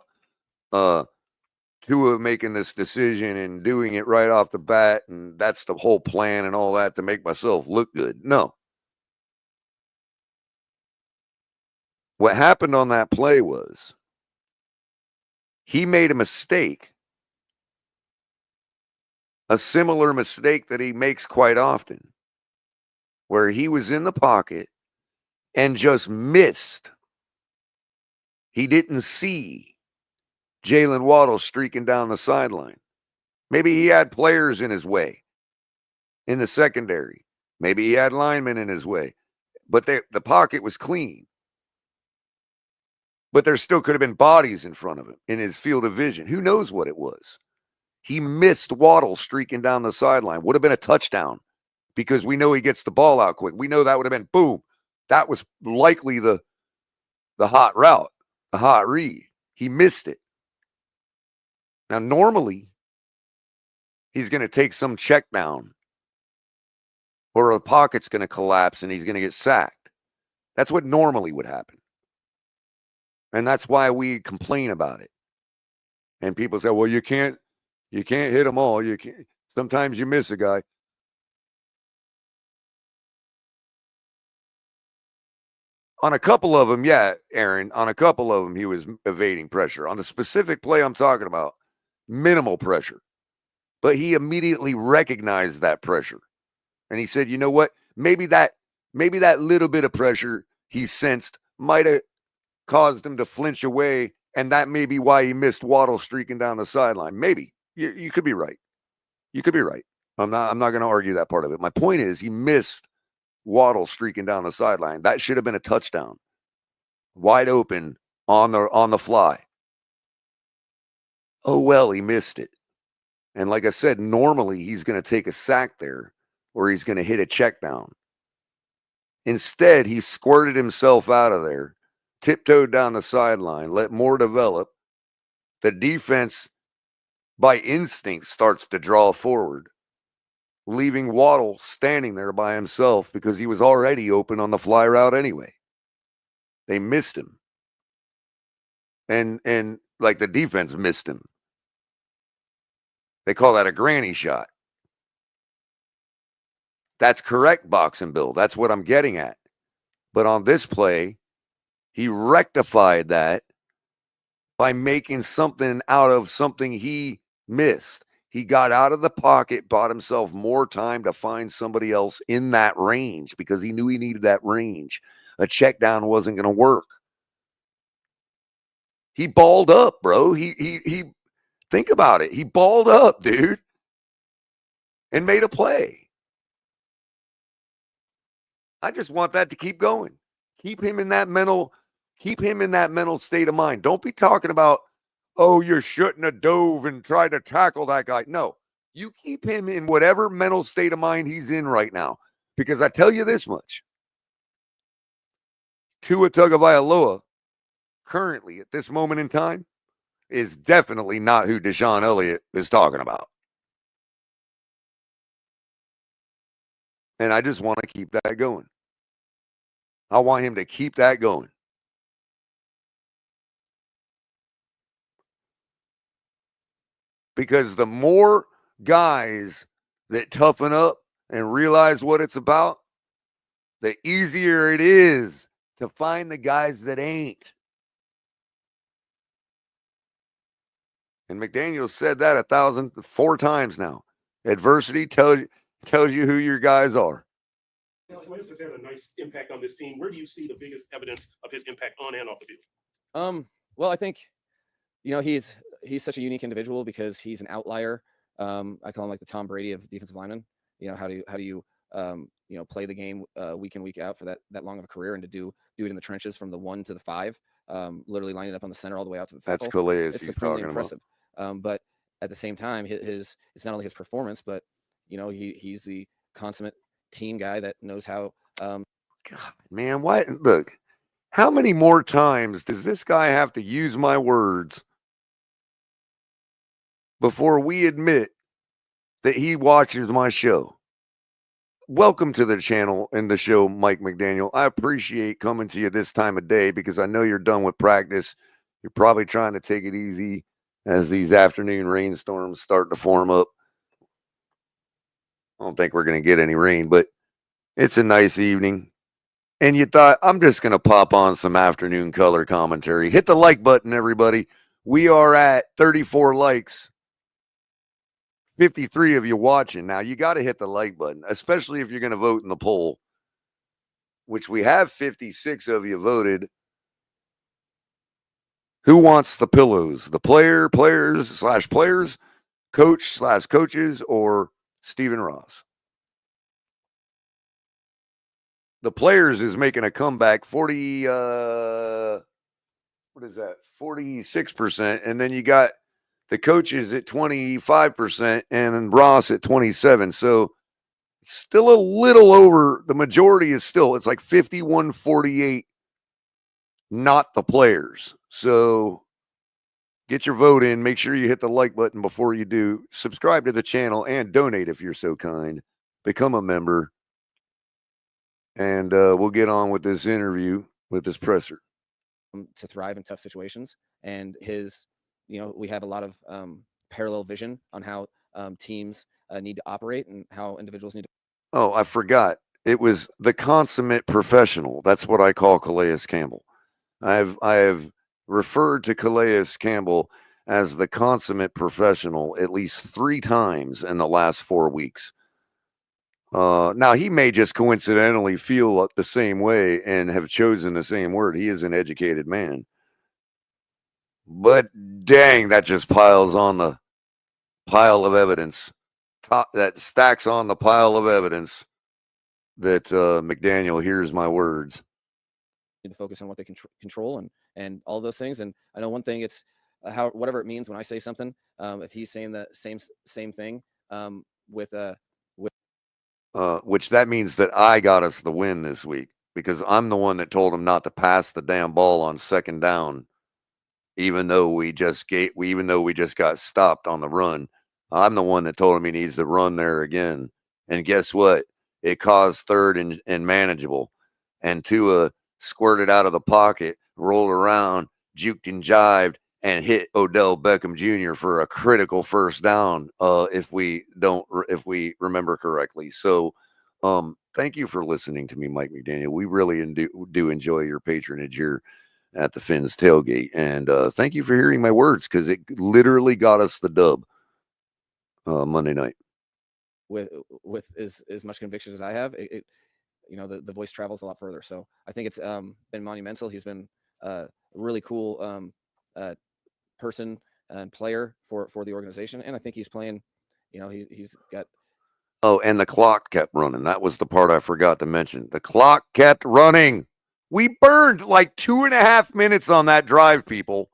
Tua making this decision and doing it right off the bat, and that's the whole plan and all that to make myself look good. No. What happened on that play was he made a mistake, a similar mistake that he makes quite often, where he was in the pocket and just missed. He didn't see Jalen Waddle streaking down the sideline. Maybe he had players in his way in the secondary. Maybe he had linemen in his way. But the pocket was clean. But there still could have been bodies in front of him in his field of vision. Who knows what it was? He missed Waddle streaking down the sideline. Would have been a touchdown because we know he gets the ball out quick. We know that would have been boom. That was likely the hot route, the hot read. He missed it. Now, normally, he's going to take some check down or a pocket's going to collapse and he's going to get sacked. That's what normally would happen. And that's why we complain about it. And people say, well, you can't hit them all. You can't. Sometimes you miss a guy. On a couple of them, yeah, Aaron, on a couple of them, he was evading pressure. On the specific play I'm talking about, minimal pressure. But he immediately recognized that pressure. And he said, you know what? Maybe that little bit of pressure he sensed might have caused him to flinch away. And that may be why he missed Waddle streaking down the sideline. Maybe. You could be right. You could be right. I'm not going to argue that part of it. My point is he missed Waddle streaking down the sideline. That should have been a touchdown. Wide open on the fly. Oh, well, he missed it. And like I said, normally he's going to take a sack there or he's going to hit a check down. Instead, he squirted himself out of there, tiptoed down the sideline, let more develop. The defense, by instinct, starts to draw forward, leaving Waddle standing there by himself because he was already open on the fly route anyway. They missed him. And like the defense missed him. They call that a granny shot. That's correct, Boxing Bill. That's what I'm getting at. But on this play, he rectified that by making something out of something he missed. He got out of the pocket, bought himself more time to find somebody else in that range because he knew he needed that range. A check down wasn't going to work. He balled up, bro. He think about it. He balled up, dude, and made a play. I just want that to keep going. Keep him in that mental state of mind. Don't be talking about, oh, you shouldn't have dove and tried to tackle that guy. No, you keep him in whatever mental state of mind he's in right now. Because I tell you this much. Tua Tagovailoa, currently at this moment in time, is definitely not who Deshaun Elliott is talking about. And I just want to keep that going. I want him to keep that going. Because the more guys that toughen up and realize what it's about, the easier it is to find the guys that ain't. And McDaniel said that 4 times now. Adversity tells you who your guys are. Wes has had a nice impact on this team. Where do you see the biggest evidence of his impact on and off the field? Well, I think, he's such a unique individual because he's an outlier. I call him like the Tom Brady of defensive linemen. How do you play the game week in, week out for that long of a career, and to do it in the trenches from the 1 to the 5, literally lining up on the center all the way out to the tackle. That's Culler. It's supremely impressive. But at the same time, it's not only his performance, but he's the consummate team guy that knows how. God, man, why? Look, how many more times does this guy have to use my words before we admit that he watches my show? Welcome to the channel and the show, Mike McDaniel. I appreciate coming to you this time of day because I know you're done with practice. You're probably trying to take it easy as these afternoon rainstorms start to form up. I don't think we're going to get any rain, but it's a nice evening. And you thought, I'm just going to pop on some afternoon color commentary. Hit the like button, everybody. We are at 34 likes. 53 of you watching. Now, you got to hit the like button, especially if you're going to vote in the poll, which we have 56 of you voted. Who wants the pillows? The players/players, coach/coaches, or Stephen Ross? The players is making a comeback, 46%, and then you got the coaches at 25% and Ross at 27%. So still a little over. The majority is still, it's like 51-48, not the players. So get your vote in. Make sure you hit the like button before you do. Subscribe to the channel and donate if you're so kind. Become a member. And we'll get on with this interview with this presser. To thrive in tough situations. And we have a lot of parallel vision on how teams need to operate and how individuals need to. Oh, I forgot. It was the consummate professional. That's what I call Calais Campbell. I have referred to Calais Campbell as the consummate professional at least 3 times in the last 4 weeks. Now, he may just coincidentally feel the same way and have chosen the same word. He is an educated man. But dang, that just piles on the pile of evidence. That stacks on the pile of evidence that McDaniel hears my words. Need to focus on what they can control and all those things. And I know one thing, it's whatever it means when I say something. If he's saying the same thing which that means that I got us the win this week because I'm the one that told him not to pass the damn ball on 2nd down, even though we just got stopped on the run. I'm the one that told him he needs to run there again. And guess what? It caused 3rd and manageable. And Tua squirted out of the pocket, rolled around, juked and jived, and hit Odell Beckham Jr. for a critical 1st down, if we remember correctly. So, thank you for listening to me, Mike McDaniel. We really do enjoy your patronage here at the Fins tailgate, and thank you for hearing my words because it literally got us the dub Monday night. With as much conviction as I have, the voice travels a lot further. So I think it's been monumental. He's been a really cool person and player for the organization, and I think he's playing. He's got. Oh, and the clock kept running. That was the part I forgot to mention. The clock kept running. We burned like 2.5 minutes on that drive, people.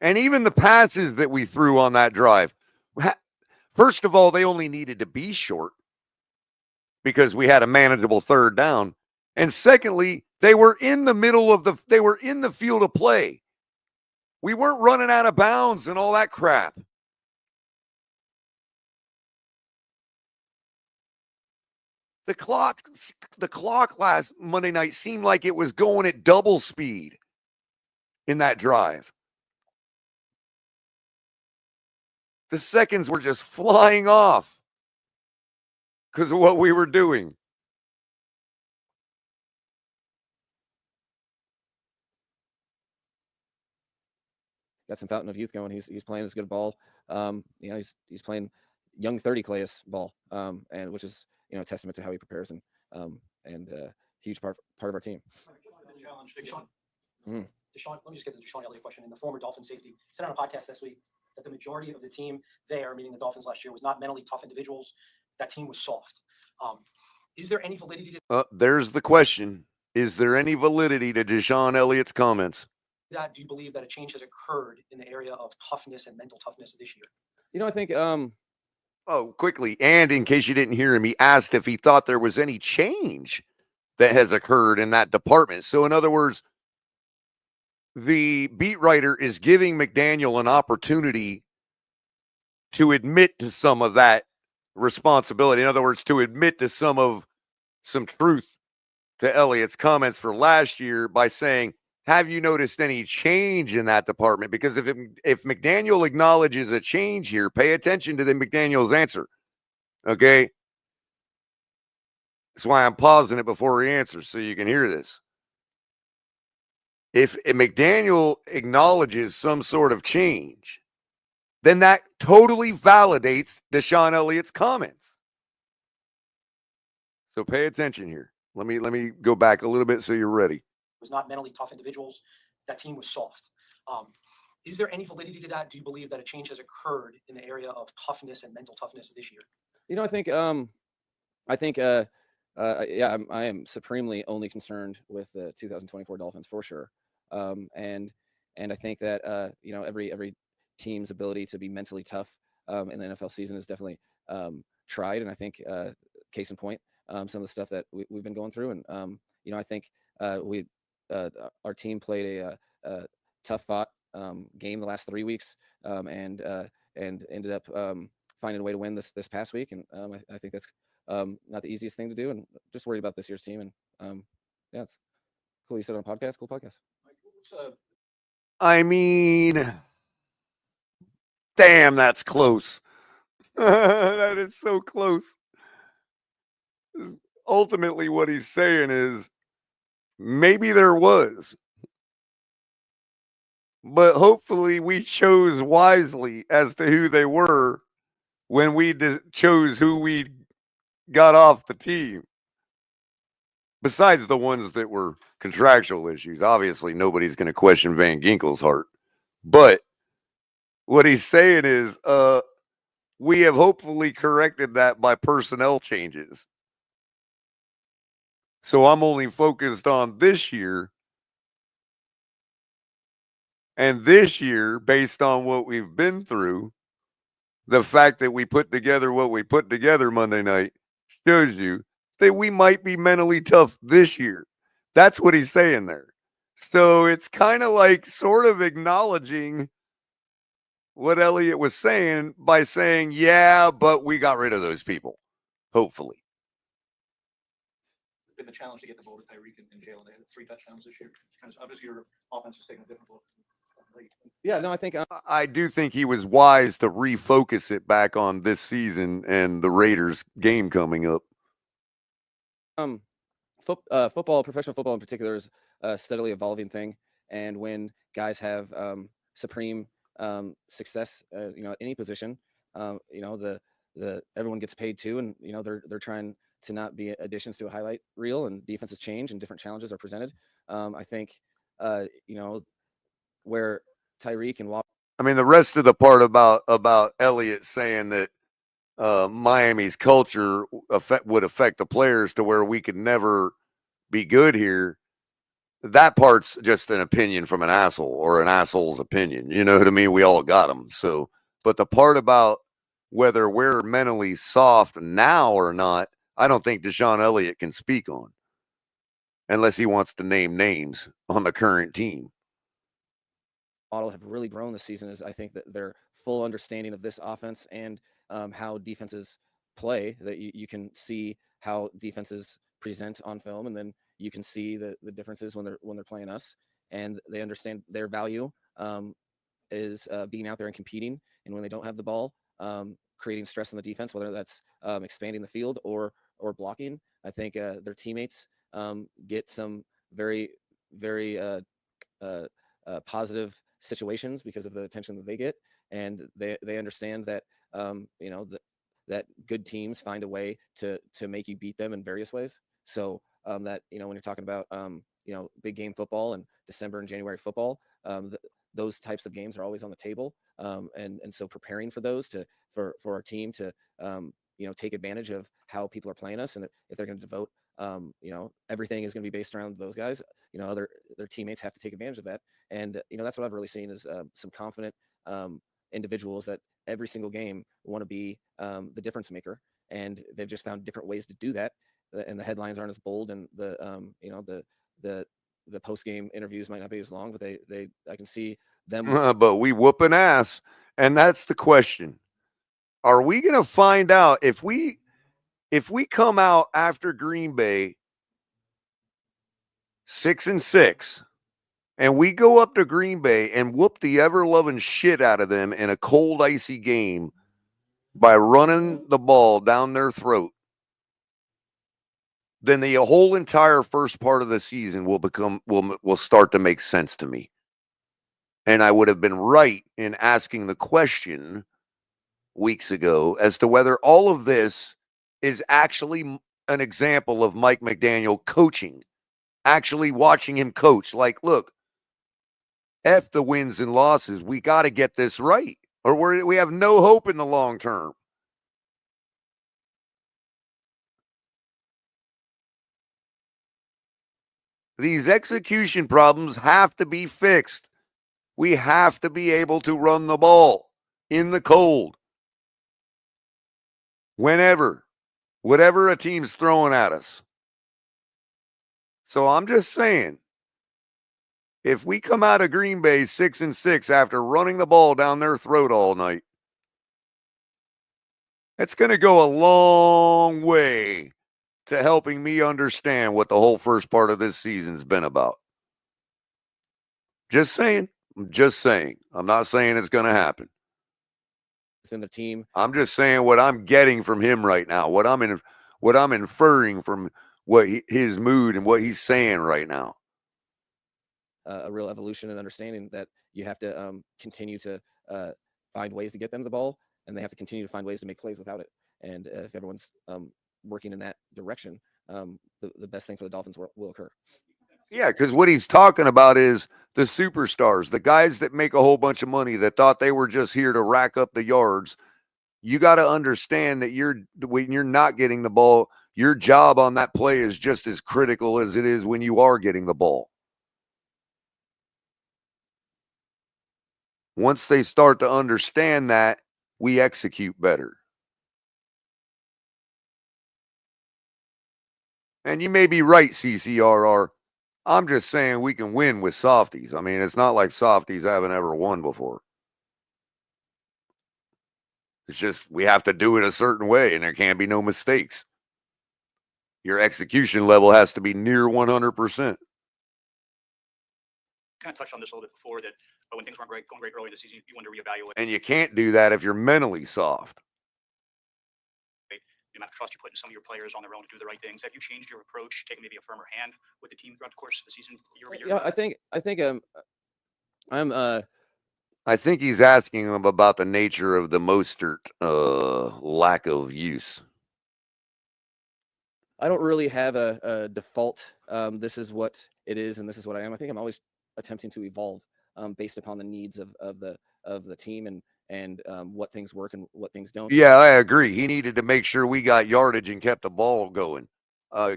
And even the passes that we threw on that drive. First of all, they only needed to be short because we had a manageable third down. And secondly, they were in the field of play. We weren't running out of bounds and all that crap. The clock last Monday night seemed like it was going at double speed in that drive. The seconds were just flying off because of what we were doing. Got some fountain of youth going. He's playing as good ball. He's playing young 30 Claes ball, and which is a testament to how he prepares and huge part of our team. Challenge, Deshaun. Deshaun, let me just get the Deshaun Elliott question. In the former Dolphin safety said on a podcast this week that the majority of the team there, meaning the Dolphins last year, was not mentally tough individuals. That team was soft. Is there any validity to there's the question. Is there any validity to Deshaun Elliott's comments? that? Do you believe that a change has occurred in the area of toughness and mental toughness this year? I think quickly, and in case you didn't hear him, he asked if he thought there was any change that has occurred in that department. So in other words, the beat writer is giving McDaniel an opportunity to admit to some of that responsibility. In other words, to admit to some truth to Elliott's comments for last year by saying, have you noticed any change in that department? Because if McDaniel acknowledges a change here, pay attention to McDaniel's answer. Okay? That's why I'm pausing it before he answers so you can hear this. If McDaniel acknowledges some sort of change, then that totally validates Deshaun Elliott's comments. So pay attention here. Let me go back a little bit so you're ready. Was not mentally tough individuals. That team was soft. Is there any validity to that? Do you believe that a change has occurred in the area of toughness and mental toughness this year? I am supremely only concerned with the 2024 Dolphins for sure. And I think that every team's ability to be mentally tough in the NFL season is definitely tried. And I think case in point, some of the stuff that we've been going through. And I think our team played a tough fought game the last 3 weeks and ended up finding a way to win this past week. And I think that's not the easiest thing to do, and just worried about this year's team. And it's cool. You said on a podcast, cool podcast. I mean, damn, that's close. That is so close. Ultimately, what he's saying is maybe there was, but hopefully we chose wisely as to who they were when we chose who we got off the team. Besides the ones that were contractual issues, obviously nobody's going to question Van Ginkel's heart. But what he's saying is we have hopefully corrected that by personnel changes. So I'm only focused on this year. And this year, based on what we've been through, the fact that we put together what we put together Monday night shows you that we might be mentally tough this year. That's what he's saying there. So it's kind of like sort of acknowledging what Elliott was saying by saying, yeah, but we got rid of those people, hopefully. Been the challenge to get the ball to Tyreek and Jalen. They had 3 touchdowns this year. Obviously, your offense is taking a different look. Yeah, no, I think I do think he was wise to refocus it back on this season and the Raiders game coming up. Football, professional football in particular, is a steadily evolving thing, and when guys have supreme success, at any position, everyone gets paid too, and they're trying to not be additions to a highlight reel, and defenses change and different challenges are presented. I think where Tyreek and Walker. I mean, the rest of the part about Elliott saying that Miami's culture would affect the players to where we could never be good here. that part's just an opinion from an asshole or an asshole's opinion. You know what I mean? We all got them. So, but the part about whether we're mentally soft now or not, I don't think Deshaun Elliott can speak on unless he wants to name names on the current team. Model have really grown this season is I think that their full understanding of this offense and how defenses play, that you can see how defenses present on film, and then you can see the differences when they're playing us, and they understand their value is being out there and competing, and when they don't have the ball, creating stress on the defense, whether that's expanding the field or blocking. I think their teammates get some very, very positive situations because of the attention that they get, and they understand that that good teams find a way to make you beat them in various ways. So that when you're talking about big game football and December and January football, those types of games are always on the table, and so preparing for those for our team to take advantage of how people are playing us, and if they're going to devote everything is going to be based around those guys. Their teammates have to take advantage of that, and that's what I've really seen is some confident individuals that every single game want to be the difference maker, and they've just found different ways to do that. And the headlines aren't as bold, and the post game interviews might not be as long, but I can see them. But we whooping ass, and that's the question. Are we going to find out if we come out after Green Bay 6-6, and we go up to Green Bay and whoop the ever-loving shit out of them in a cold, icy game by running the ball down their throat, then the whole entire first part of the season will start to make sense to me. And I would have been right in asking the question weeks ago as to whether all of this is actually an example of Mike McDaniel coaching, actually watching him coach. Like, look, F the wins and losses. We got to get this right, or we have no hope in the long term. These execution problems have to be fixed. We have to be able to run the ball in the cold. Whenever, whatever a team's throwing at us. So I'm just saying, if we come out of Green Bay 6-6 after running the ball down their throat all night, it's going to go a long way to helping me understand what the whole first part of this season's been about. Just saying. I'm just saying. I'm not saying it's going to happen. Within the team, I'm just saying what I'm getting from him right now, what I'm inferring from his mood and what he's saying right now. A real evolution and understanding that you have to continue to find ways to get them the ball, and they have to continue to find ways to make plays without it. And if everyone's working in that direction, the best thing for the Dolphins will occur. Yeah, because what he's talking about is the superstars, the guys that make a whole bunch of money that thought they were just here to rack up the yards. You got to understand that when you're not getting the ball, your job on that play is just as critical as it is when you are getting the ball. Once they start to understand that, we execute better. And you may be right, CCRR. I'm just saying we can win with softies. I mean, it's not like softies haven't ever won before. It's just we have to do it a certain way, and there can't be no mistakes. Your execution level has to be near 100%. Kind of touched on this a little bit before, that when things weren't going great early in the season, you want to reevaluate. And you can't do that if you're mentally soft. The amount of trust you put in some of your players on their own to do the right things. Have you changed your approach, taking maybe a firmer hand with the team throughout the course of the season, year over year? Yeah, I think he's asking him about the nature of the Mostert lack of use. I don't really have a default. This is what it is, and this is what I am. I think I'm always attempting to evolve based upon the needs of the team and what things work and what things don't. Yeah, I agree. He needed to make sure we got yardage and kept the ball going.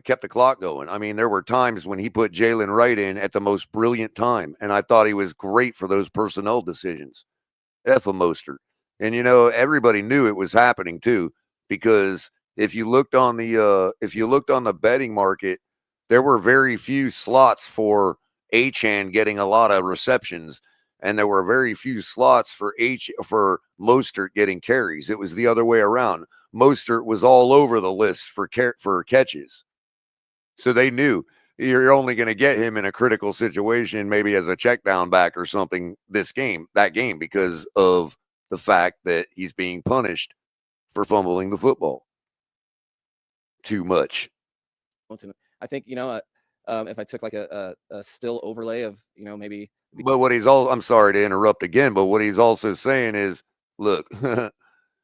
kept the clock going. I mean, there were times when he put Jalen Wright in at the most brilliant time, and I thought he was great for those personnel decisions. F a Mostert. And everybody knew it was happening too, because if you looked on the betting market, there were very few slots for Achane getting a lot of receptions, and there were very few slots for Mostert getting carries. It was the other way around. Mostert was all over the list for catches. So they knew you're only going to get him in a critical situation, maybe as a check down back or something that game, because of the fact that he's being punished for fumbling the football too much. I think, if I took like a still overlay of, maybe. But I'm sorry to interrupt again, but what he's also saying is, look,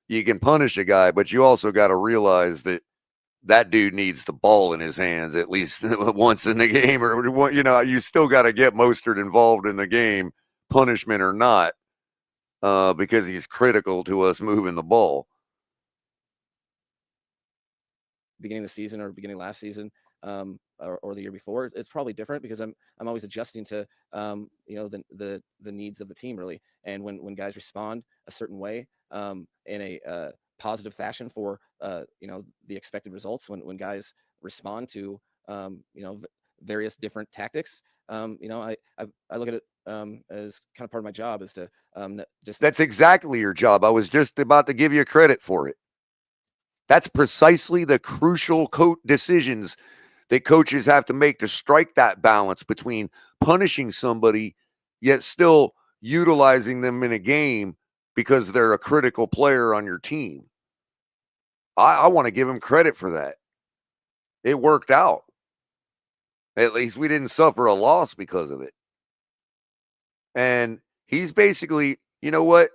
you can punish a guy, but you also got to realize that dude needs the ball in his hands at least once in the game, or you still got to get Mostert involved in the game, punishment or not, because he's critical to us moving the ball. Beginning of the season or beginning last season, or the year before, it's probably different because I'm always adjusting to the needs of the team, really. And when guys respond a certain way in a positive fashion for the expected results, when guys respond to various different tactics, I look at it as kind of part of my job is to just. That's exactly your job. I was just about to give you credit for it. That's precisely the crucial decisions that coaches have to make to strike that balance between punishing somebody yet still utilizing them in a game because they're a critical player on your team. I want to give him credit for that. It worked out. At least we didn't suffer a loss because of it. And he's basically, you know what?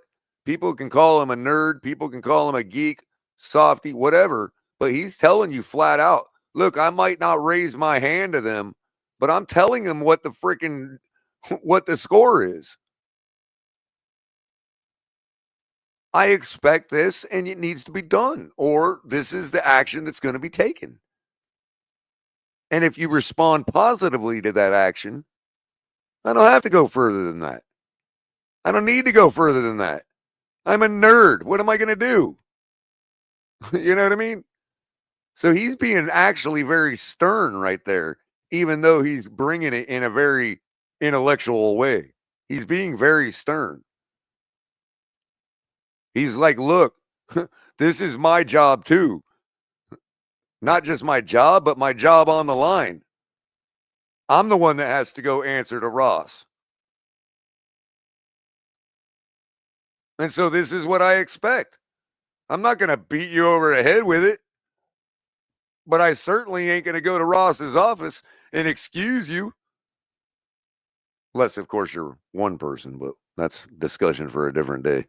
People can call him a nerd. People can call him a geek, softy, whatever. But he's telling you flat out, look, I might not raise my hand to them, but I'm telling them what the score is. I expect this and it needs to be done, or this is the action that's going to be taken. And if you respond positively to that action, I don't have to go further than that. I don't need to go further than that. I'm a nerd. What am I going to do? You know what I mean? So he's being actually very stern right there, even though he's bringing it in a very intellectual way. He's being very stern. He's like, look, this is my job too. Not just my job, but my job on the line. I'm the one that has to go answer to Ross. And so this is what I expect. I'm not going to beat you over the head with it. But I certainly ain't going to go to Ross's office and excuse you. Unless, of course, you're one person, but that's discussion for a different day.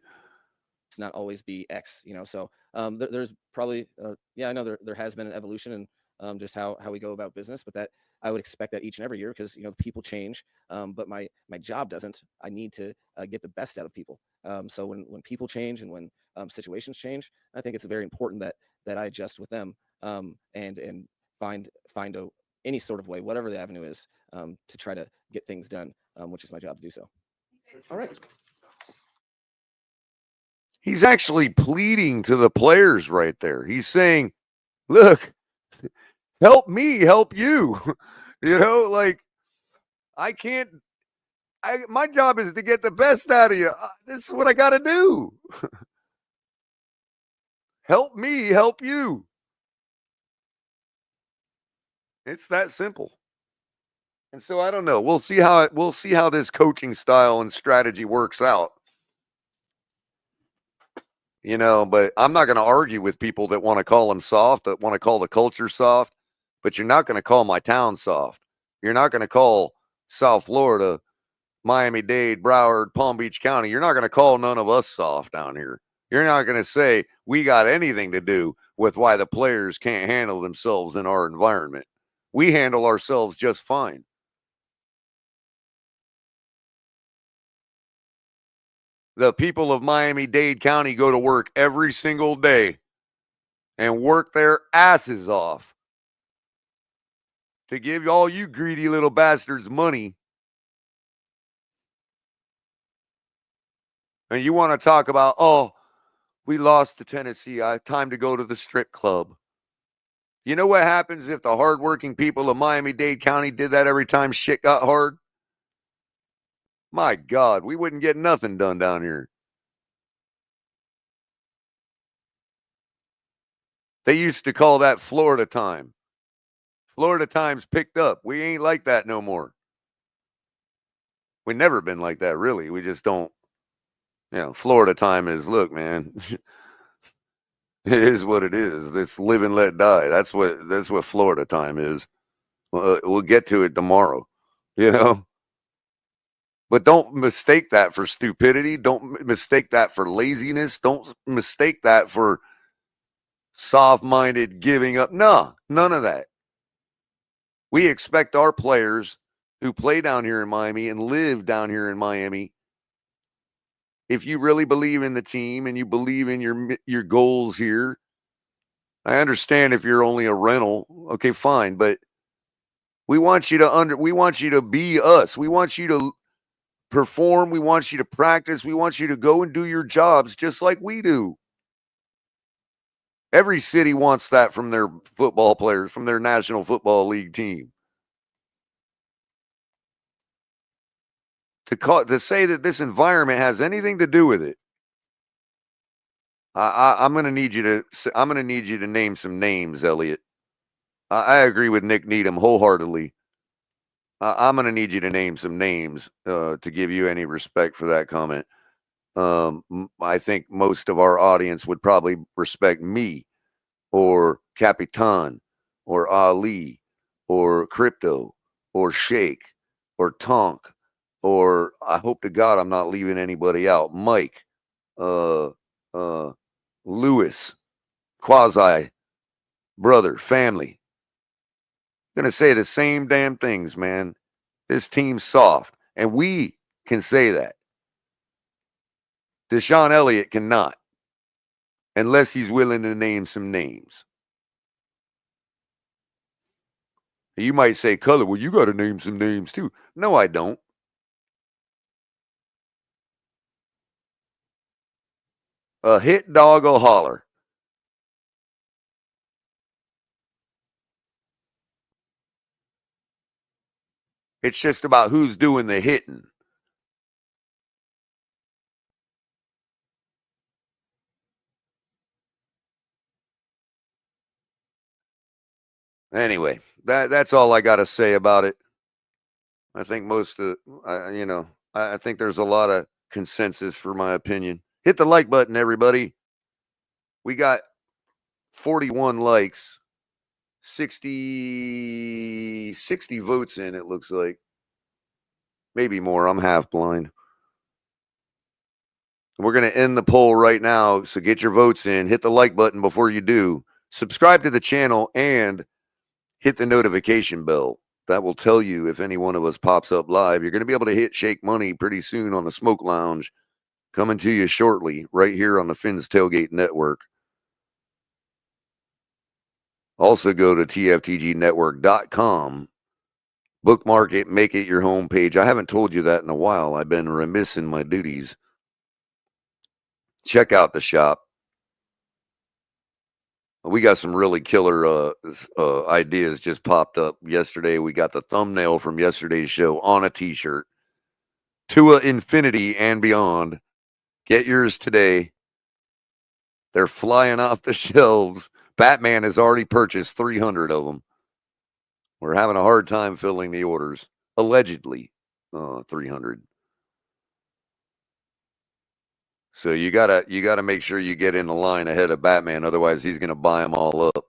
It's not always be X, so there's probably, I know there has been an evolution in just how we go about business, but that I would expect that each and every year because, people change, but my job doesn't. I need to get the best out of people. So when people change and when situations change, I think it's very important that I adjust with them and find any sort of way, whatever the avenue is, to try to get things done, which is my job to do so. All right. He's actually pleading to the players right there. He's saying, look, help me, help you. My job is to get the best out of you. This is what I got to do. Help me, help you. It's that simple. And so I don't know. We'll see how this coaching style and strategy works out. But I'm not going to argue with people that want to call him soft, that want to call the culture soft, but you're not going to call my town soft. You're not going to call South Florida, Miami-Dade, Broward, Palm Beach County. You're not going to call none of us soft down here. You're not going to say we got anything to do with why the players can't handle themselves in our environment. We handle ourselves just fine. The people of Miami-Dade County go to work every single day and work their asses off to give all you greedy little bastards money. And you want to talk about, oh, we lost to Tennessee. I have time to go to the strip club. You know what happens if the hardworking people of Miami-Dade County did that every time shit got hard? My God, we wouldn't get nothing done down here. They used to call that Florida time. Florida time's picked up. We ain't like that no more. We've never been like that, really. We just don't, Florida time is, look, man, it is what it is. It's live and let die. That's what Florida time is. We'll get to it tomorrow, But don't mistake that for stupidity. Don't mistake that for laziness. Don't mistake that for soft-minded giving up. No, none of that. We expect our players who play down here in Miami and live down here in Miami, if you really believe in the team and you believe in your goals here, I understand if you're only a rental, okay, fine, but we want you to be us. We want you to perform. We want you to practice. We want you to go and do your jobs just like we do. Every city wants that from their football players, from their National Football League team. To say that this environment has anything to do with it, I'm going to need you to name some names, Elliott. I agree with Nick Needham wholeheartedly. I'm going to need you to name some names to give you any respect for that comment. I think most of our audience would probably respect me or Capitan or Ali or Crypto or Shake or Tonk or I hope to God I'm not leaving anybody out. Mike, Lewis, Quasi, brother, family. I'm going to say the same damn things, man. This team's soft, and we can say that. Deshaun Elliott cannot, unless he's willing to name some names. You might say, Culler, well, you got to name some names too. No, I don't. A hit dog will holler. It's just about who's doing the hitting. Anyway, that's all I got to say about it. I think I think there's a lot of consensus for my opinion. Hit the like button, everybody. We got 41 likes, 60 votes in, it looks like. Maybe more. I'm half blind. We're going to end the poll right now, so get your votes in. Hit the like button before you do. Subscribe to the channel and hit the notification bell. That will tell you if any one of us pops up live. You're going to be able to hit Shake Money pretty soon on the Smoke Lounge. Coming to you shortly, right here on the Finn's Tailgate Network. Also go to TFTGnetwork.com. Bookmark it, make it your homepage. I haven't told you that in a while. I've been remiss in my duties. Check out the shop. We got some really killer ideas just popped up yesterday. We got the thumbnail from yesterday's show on a t-shirt. Tua Infinity and beyond. Get yours today. They're flying off the shelves. Batman has already purchased 300 of them. We're having a hard time filling the orders. Allegedly, 300. So you gotta make sure you get in the line ahead of Batman. Otherwise, he's gonna buy them all up.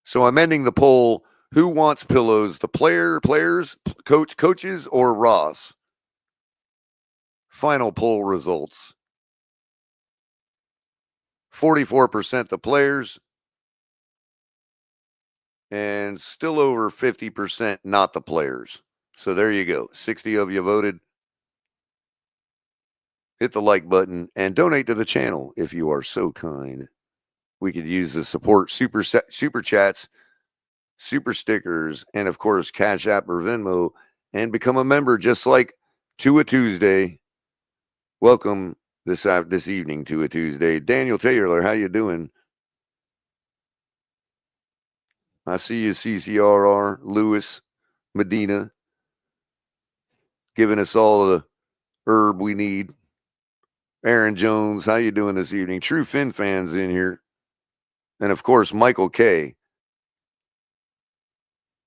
So I'm ending the poll. Who wants pillows? The players, coaches, or Ross? Final poll results. 44% the players. And still over 50% not the players. So there you go. 60 of you voted. Hit the like button and donate to the channel if you are so kind. We could use the support super chats, super stickers, and of course, Cash App or Venmo, and become a member just like To a Tuesday. Welcome this evening to a Tuesday. Daniel Taylor, how you doing? I see you, CCRR, Lewis, Medina, giving us all the herb we need. Aaron Jones, how you doing this evening? True Fin fans in here. And of course, Michael K.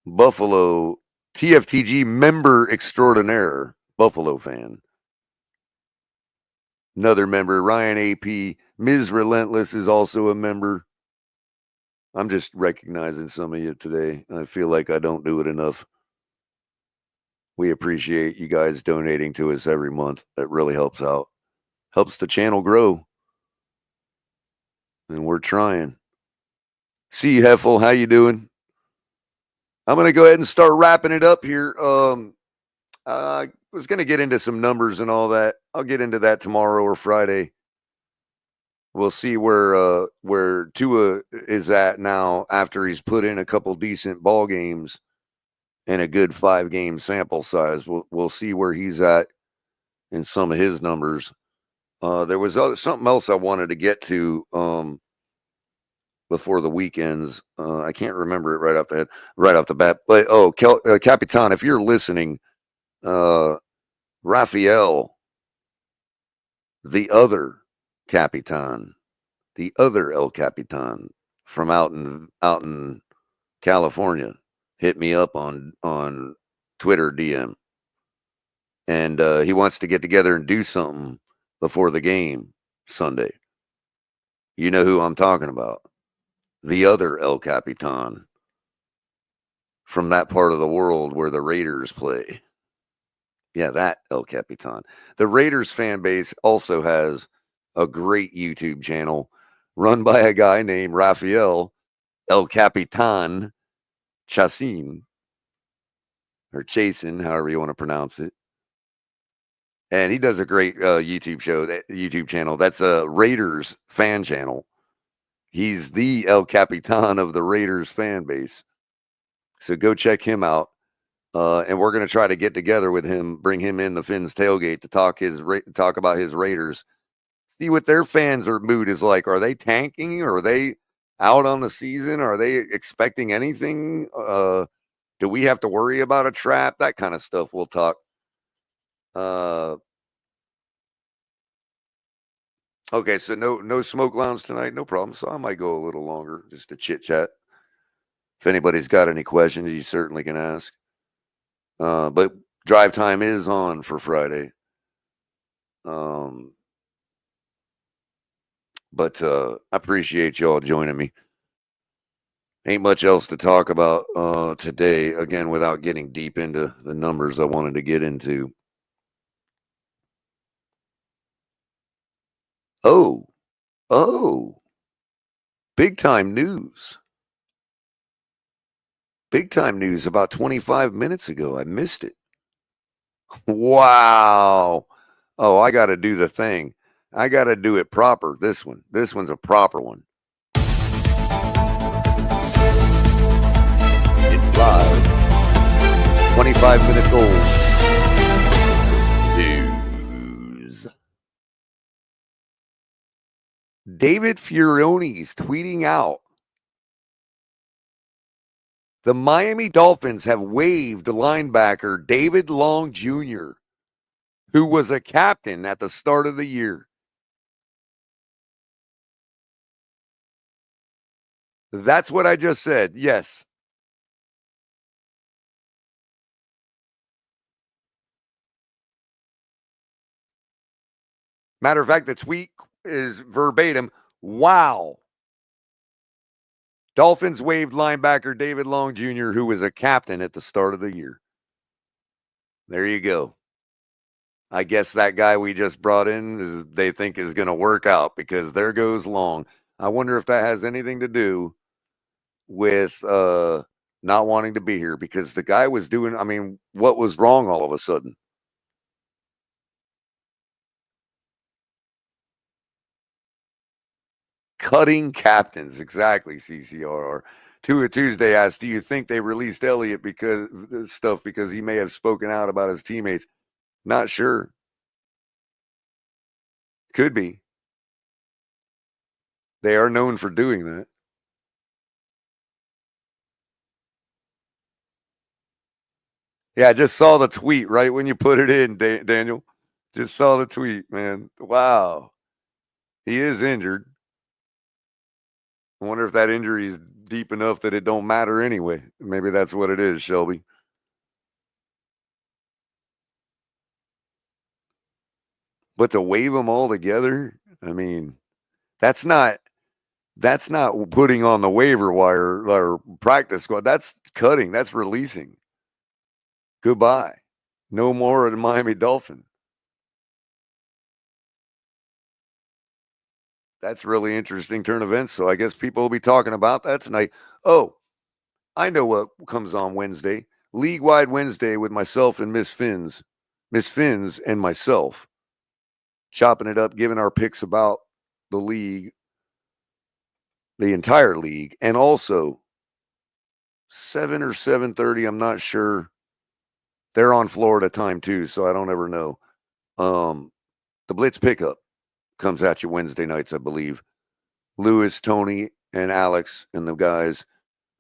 Buffalo TFTG member extraordinaire, Buffalo fan. Another member, Ryan AP. Ms. Relentless is also a member. I'm just recognizing some of you today. I feel like I don't do it enough. We appreciate you guys donating to us every month. That really helps out. Helps the channel grow. And we're trying. See you, Heffel. How you doing? I'm going to go ahead and start wrapping it up here. I was going to get into some numbers and all that. I'll get into that tomorrow or Friday. We'll see where Tua is at now after he's put in a couple decent ball games and a good 5-game sample size. We'll see where he's at in some of his numbers. There was something else I wanted to get to before the weekends. I can't remember it right off the bat. But Capitan, if you're listening, Raphael, the other Capitan, the other El Capitan from out in California, hit me up on Twitter DM, and he wants to get together and do something before the game Sunday. You know who I'm talking about? The other El Capitan from that part of the world where the Raiders play. Yeah, that El Capitan. The Raiders fan base also has a great YouTube channel run by a guy named Raphael El Capitan Chassin, or Chasin, however you want to pronounce it. And he does a great YouTube channel. That's a Raiders fan channel. He's the El Capitan of the Raiders fan base. So go check him out. And we're going to try to get together with him, bring him in the Fins tailgate to talk about his Raiders. See what their fans' mood is like. Are they tanking? Are they out on the season? Are they expecting anything? Do we have to worry about a trap? That kind of stuff we'll talk. Okay, so no smoke lounge tonight, no problem. So I might go a little longer just to chit chat. If anybody's got any questions, you certainly can ask. But drive time is on for Friday. But I appreciate y'all joining me. Ain't much else to talk about today, again, without getting deep into the numbers I wanted to get into. Oh, big time news. Big time news about 25 minutes ago. I missed it. Wow. Oh, I got to do the thing. I got to do it proper. This one's a proper one. It's live. 25 minutes old. News. David Furione's tweeting out. The Miami Dolphins have waived linebacker David Long Jr., who was a captain at the start of the year. That's what I just said. Yes. Matter of fact, the tweet is verbatim. Wow. Dolphins waived linebacker David Long Jr., who was a captain at the start of the year. There you go. I guess that guy we just brought in they think is going to work out, because there goes Long. I wonder if that has anything to do with not wanting to be here, because the guy was doing, what was wrong all of a sudden? Cutting captains. Exactly, CCRR. Tua Tuesday asked, do you think they released Elliott because he may have spoken out about his teammates? Not sure. Could be. They are known for doing that. Yeah, I just saw the tweet right when you put it in, Daniel. Just saw the tweet, man. Wow. He is injured. I wonder if that injury is deep enough that it don't matter anyway. Maybe that's what it is, Shelby. But to waive them all together, I mean, that's not putting on the waiver wire or practice squad. That's cutting. That's releasing. Goodbye. No more of the Miami Dolphins. That's really interesting turn of events. So I guess people will be talking about that tonight. Oh, I know what comes on Wednesday. League-wide Wednesday with myself and Miss Fins and myself. Chopping it up, giving our picks about the league, the entire league, and also 7 or 7:30, I'm not sure. They're on Florida time too, so I don't ever know. The Blitz pickup comes at you Wednesday nights, I believe. Lewis, Tony, and Alex and the guys,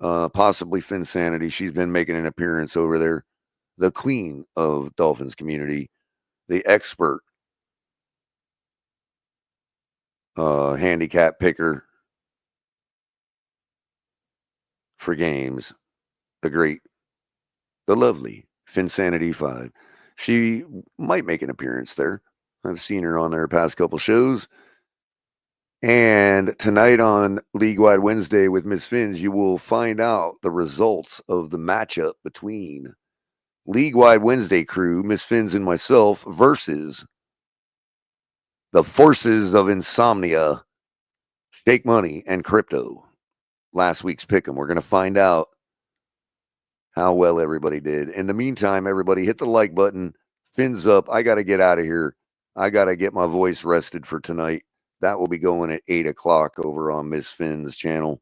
possibly FinSanity. She's been making an appearance over there. The queen of Dolphins community, the expert handicap picker for games, the lovely FinSanity 5. She might make an appearance there. I've seen her on their past couple shows. And tonight on League-Wide Wednesday with Miss Fins, you will find out the results of the matchup between League-Wide Wednesday crew, Miss Fins and myself, versus the forces of insomnia, Shake Money, and Crypto. Last week's pick'em. We're going to find out how well everybody did. In the meantime, everybody hit the like button. Fins up. I got to get out of here. I got to get my voice rested for tonight. That will be going at 8 o'clock over on Miss Finn's channel.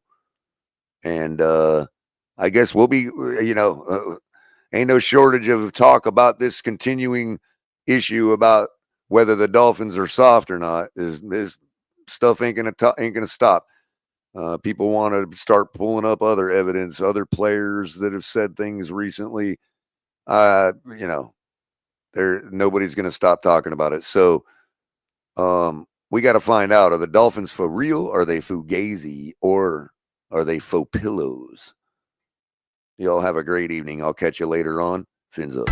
And I guess we'll be, ain't no shortage of talk about this continuing issue about whether the Dolphins are soft or not. Is stuff ain't gonna stop. People want to start pulling up other evidence, other players that have said things recently. Nobody's going to stop talking about it. So we got to find out, are the Dolphins for real? Are they Fugazi, or are they Faux-Pillows? Y'all have a great evening. I'll catch you later on. Fins up.